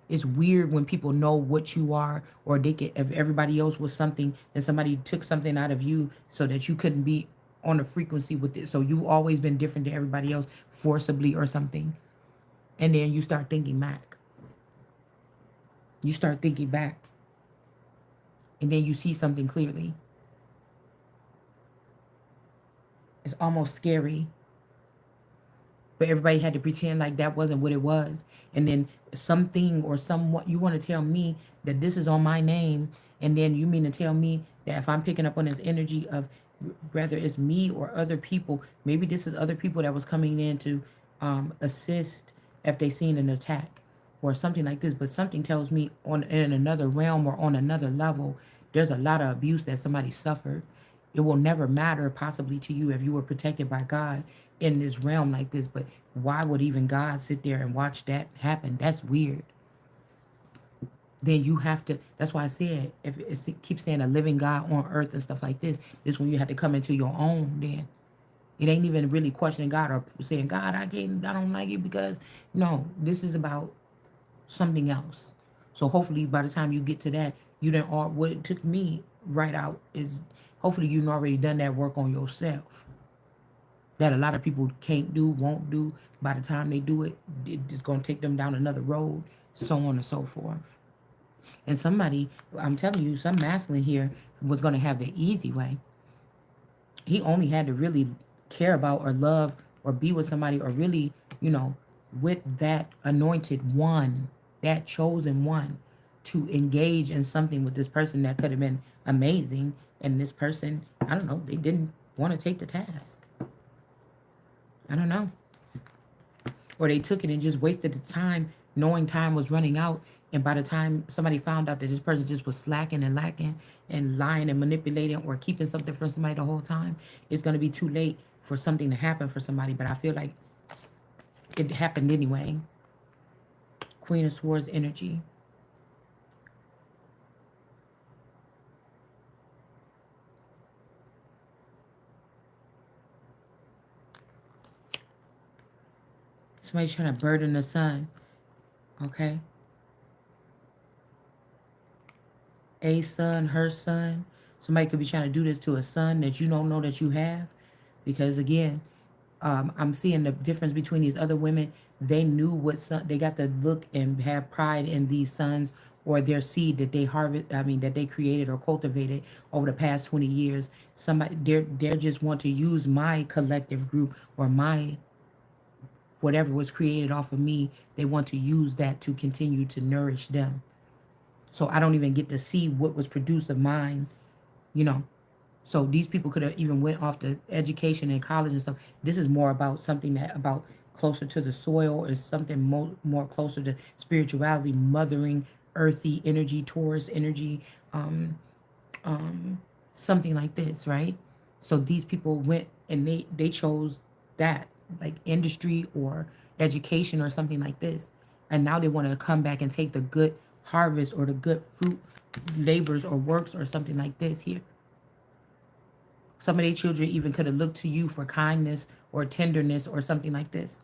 It's weird when people know what you are, or they get, if everybody else was something and somebody took something out of you so that you couldn't be on a frequency with it. So you've always been different to everybody else forcibly or something. And then you start thinking back. You start thinking back. And then you see something clearly. It's almost scary. But everybody had to pretend like that wasn't what it was. And then something or someone, you want to tell me that this is on my name, and then you mean to tell me that if I'm picking up on this energy of whether it's me or other people, maybe this is other people that was coming in to assist if they seen an attack or something like this. But something tells me on in another realm or on another level, there's a lot of abuse that somebody suffered. It will never matter possibly to you if you were protected by God in this realm like this. But why would even God sit there and watch that happen? That's weird. Then you have to, that's why I said, if it keeps saying a living God on earth and stuff like this when you have to come into your own. Then it ain't even really questioning God or saying, God, I don't like it because, no, this is about something else. So hopefully by the time you get to that, you didn't all, what it took me right out is Hopefully you've already done that work on yourself that a lot of people can't do, won't do. By the time they do it, it's going to take them down another road, so on and so forth. And somebody, I'm telling you, some masculine here was going to have the easy way. He only had to really care about or love or be with somebody or really, you know, with that anointed one, that chosen one, to engage in something with this person that could have been amazing. And this person, I don't know, they didn't want to take the task. I don't know. Or they took it and just wasted the time knowing time was running out. And by the time somebody found out that this person just was slacking and lacking and lying and manipulating or keeping something from somebody the whole time, it's going to be too late for something to happen for somebody. But I feel like it happened anyway. Queen of Swords energy. Somebody's trying to burden the sun. Okay. A son, her son. Somebody could be trying to do this to a son that you don't know that you have. Because again, I'm seeing the difference between these other women. They knew what son, they got to look and have pride in these sons or their seed that they harvest. I mean, that they created or cultivated over the past 20 years. Somebody, they're just want to use my collective group or my whatever was created off of me. They want to use that to continue to nourish them. So I don't even get to see what was produced of mine, you know. So these people could have even went off to education and college and stuff. This is more about something that about closer to the soil, is something more closer to spirituality, mothering, earthy energy, Taurus energy, um, something like this, right? So these people went and they chose that, like industry or education or something like this, and now they want to come back and take the good harvest or the good fruit labors or works or something like this here. Some of their children even could have looked to you for kindness or tenderness or something like this.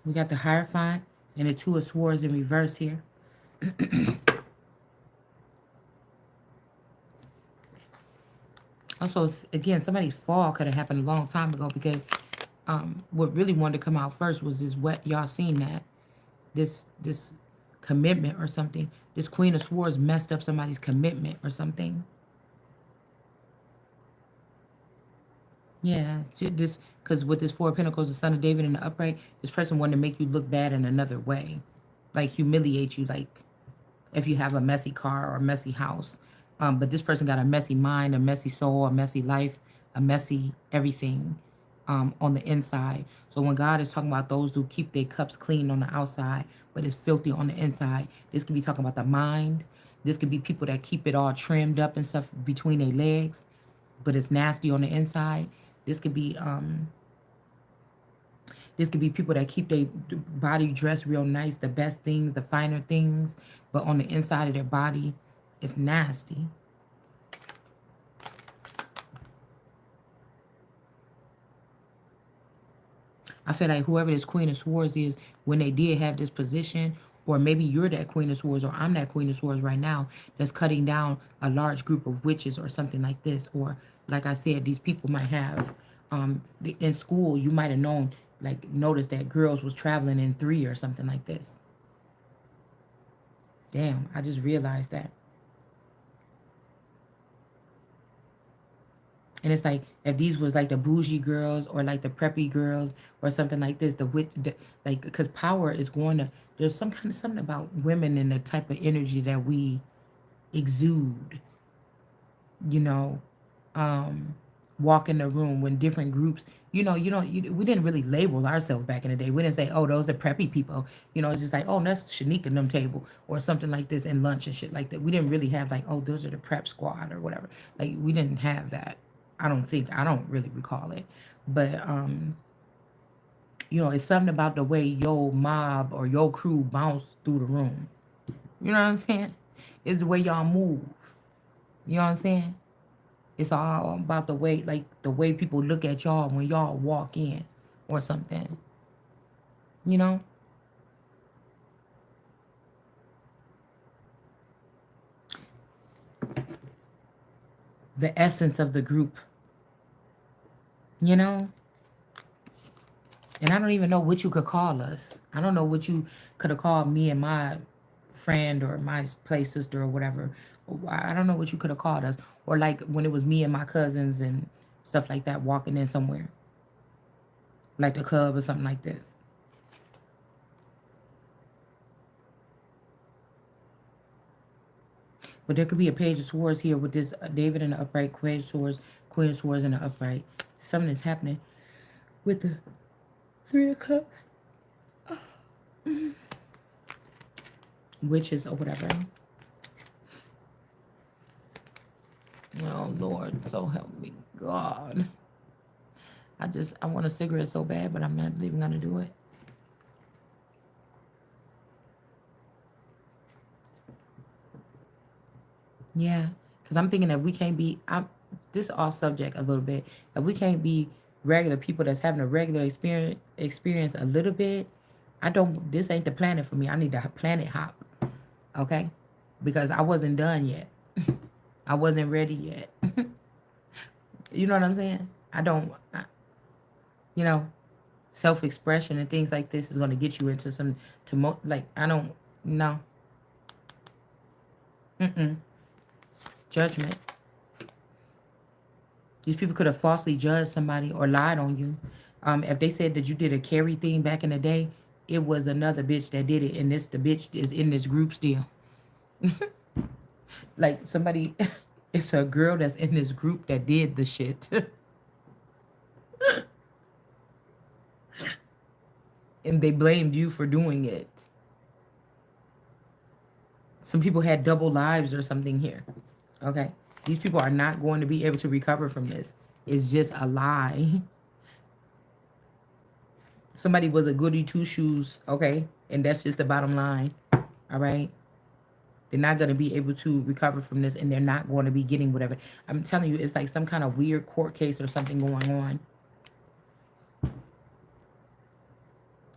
We got the Hierophant and the Two of Swords in reverse here. Also, again, somebody's fall could have happened a long time ago because what really wanted to come out first was this what y'all seen that. This commitment or something. This Queen of Swords messed up somebody's commitment or something. Yeah, this because with this Four of Pentacles, the Son of David in the upright, this person wanted to make you look bad in another way, like humiliate you, like if you have a messy car or a messy house. But this person got a messy mind, a messy soul, a messy life, a messy everything on the inside. So when God is talking about those who keep their cups clean on the outside, but it's filthy on the inside, this could be talking about the mind. This could be people that keep it all trimmed up and stuff between their legs, but it's nasty on the inside. This could be people that keep their body dressed real nice, the best things, the finer things, but on the inside of their body, it's nasty. I feel like whoever this Queen of Swords is, when they did have this position, or maybe you're that Queen of Swords, or I'm that Queen of Swords right now, that's cutting down a large group of witches or something like this. Or, like I said, these people might have, in school, you might have known, like, noticed that girls was traveling in 3 or something like this. Damn, I just realized that. And it's like if these was like the bougie girls or like the preppy girls or something like this, like because power is going to there's some kind of something about women and the type of energy that we exude, you know, walk in the room when different groups, we didn't really label ourselves back in the day. We didn't say, oh, those are preppy people. It's just like, oh, that's Shanique and them table or something like this and lunch and shit like that. We didn't really have like, oh, those are the prep squad or whatever. Like we didn't have that. I don't really recall it. But it's something about the way your mob or your crew bounce through the room. You know what I'm saying? It's the way y'all move. You know what I'm saying? It's all about the way, like the way people look at y'all when y'all walk in or something. You know, the essence of the group, you know? And I don't even know what you could call us. I don't know what you could have called me and my friend or my play sister or whatever. I don't know what you could have called us. Or like when it was me and my cousins and stuff like that walking in somewhere, like the club or something like this. But there could be a page of swords here with this David in the upright, Queen of swords in the upright. Something is happening with the Three of Cups, witches or whatever. Oh Lord, so help me God. I want a cigarette so bad, but I'm not even gonna do it. Yeah, because I'm thinking that we can't be. I'm this off subject a little bit. If we can't be regular people that's having a regular experience a little bit, I don't. This ain't the planet for me. I need to planet hop. Okay, because I wasn't done yet. I wasn't ready yet. You know what I'm saying? I don't. You know, self expression and things like this is going to get you into some like I don't know. Judgment. These people could have falsely judged somebody or lied on you. If they said that you did a carry thing back in the day, it was another bitch that did it, and the bitch is in this group still. Like somebody, it's a girl that's in this group that did the shit, and they blamed you for doing it. Some people had double lives or something here. Okay, these people are not going to be able to recover from this. It's just a lie. Somebody was a goody two shoes, okay, and that's just the bottom line. All right. They're not going to be able to recover from this, and they're not going to be getting whatever. I'm telling you, it's like some kind of weird court case or something going on.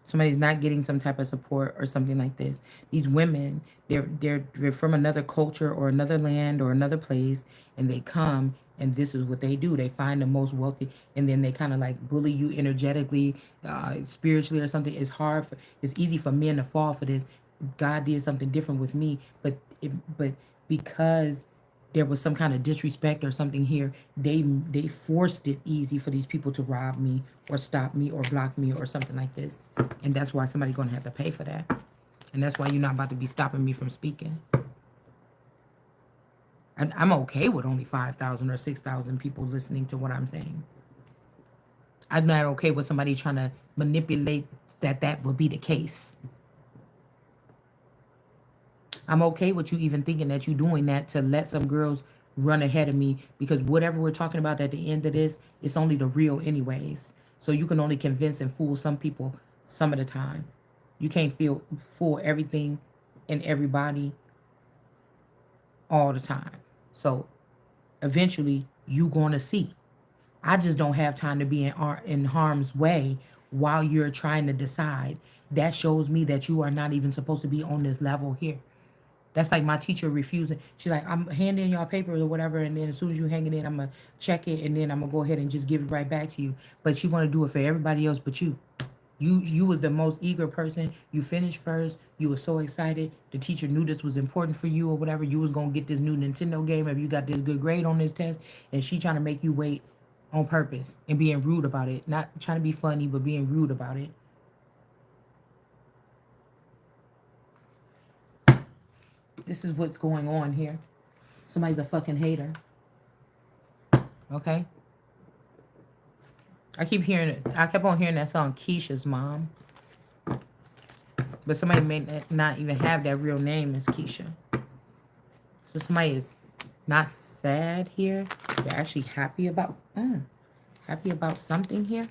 Somebody's not getting some type of support or something like this. These women, they're from another culture or another land or another place, and they come and this is what they do. They find the most wealthy, and then they kind of like bully you energetically, spiritually or something. It's easy for men to fall for this. God did something different with me, but because there was some kind of disrespect or something here, they forced it easy for these people to rob me or stop me or block me or something like this. And that's why somebody's gonna have to pay for that. And that's why you're not about to be stopping me from speaking. And I'm okay with only 5,000 or 6,000 people listening to what I'm saying. I'm not okay with somebody trying to manipulate that would be the case. I'm okay with you even thinking that you're doing that to let some girls run ahead of me, because whatever we're talking about at the end of this, it's only the real anyways. So you can only convince and fool some people some of the time. You can't fool everything and everybody all the time. So eventually you going to see. I just don't have time to be in harm's way while you're trying to decide. That shows me that you are not even supposed to be on this level here. That's like my teacher refusing. She's like, I'm handing y'all papers or whatever, and then as soon as you hang it in, I'm gonna check it, and then I'm gonna go ahead and just give it right back to you. But she wanna do it for everybody else but you. You was the most eager person. You finished first. You were so excited. The teacher knew this was important for you or whatever. You was gonna get this new Nintendo game if you got this good grade on this test, and she trying to make you wait on purpose and being rude about it. Not trying to be funny, but being rude about it. This is what's going on here. Somebody's a fucking hater. Okay? I keep hearing it. I kept on hearing that song, Keisha's Mom. But somebody may not even have that real name as Keisha. So somebody is not sad here. They're actually happy about something here.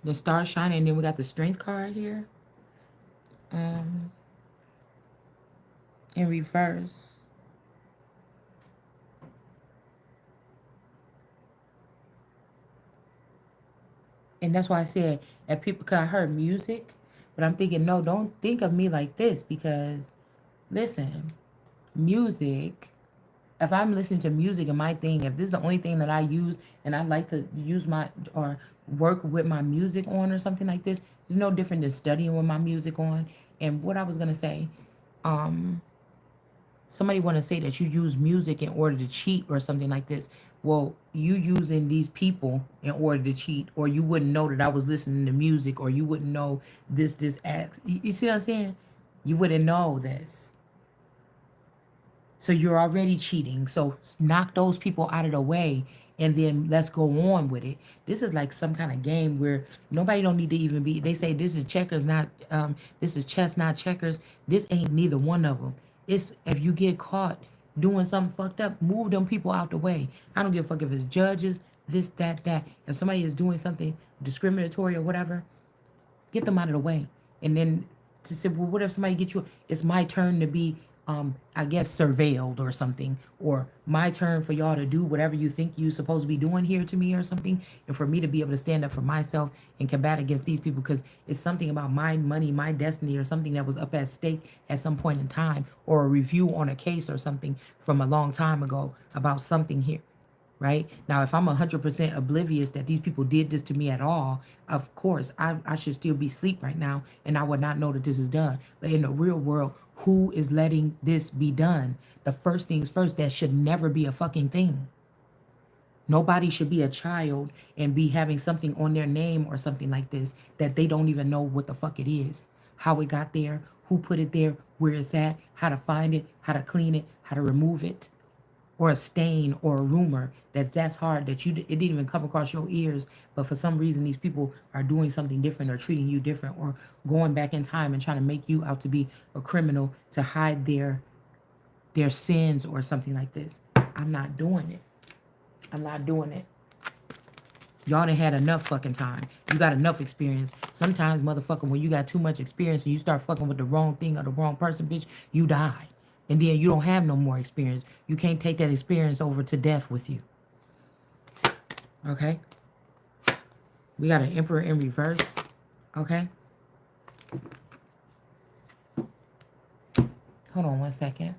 The star shining, and then we got the strength card here. In reverse. And that's why I said, at people, because I heard music, but I'm thinking, no, don't think of me like this because, listen, music, if I'm listening to music and my thing, if this is the only thing that I use and I like to use my, or work with my music on or something like this, it's no different than studying with my music on. And what I was going to say, um, somebody want to say that you use music in order to cheat or something like this. Well, you using these people in order to cheat, or you wouldn't know that I was listening to music, or you wouldn't know this act. You see what I'm saying? You wouldn't know this. So you're already cheating. So knock those people out of the way and then let's go on with it. This is like some kind of game where nobody don't need to even be. They say this is checkers, not this is chess, not checkers. This ain't neither one of them. It's if you get caught doing something fucked up, move them people out the way. I don't give a fuck if it's judges, this, that, that. If somebody is doing something discriminatory or whatever, get them out of the way. And then to say, well, what if somebody gets you? It's my turn to be, I guess, surveilled or something, or my turn for y'all to do whatever you think you supposed to be doing here to me or something, and for me to be able to stand up for myself and combat against these people because it's something about my money, my destiny, or something that was up at stake at some point in time, or a review on a case or something from a long time ago about something here. Right now, if I'm 100% oblivious that these people did this to me at all, of course I should still be asleep right now and I would not know that this is done. But in the real world, who is letting this be done? The first things first, that should never be a fucking thing. Nobody should be a child and be having something on their name or something like this that they don't even know what the fuck it is, how it got there, who put it there, where it's at, how to find it, how to clean it, how to remove it, or a stain or a rumor that's hard that it didn't even come across your ears, but for some reason these people are doing something different or treating you different or going back in time and trying to make you out to be a criminal to hide their sins or something like this. I'm not doing it. I'm not doing it. Y'all done had enough fucking time. You got enough experience. Sometimes, motherfucker, when you got too much experience and you start fucking with the wrong thing or the wrong person, bitch, you die. And then you don't have no more experience. You can't take that experience over to death with you. Okay? We got an Emperor in reverse. Okay? Hold on one second.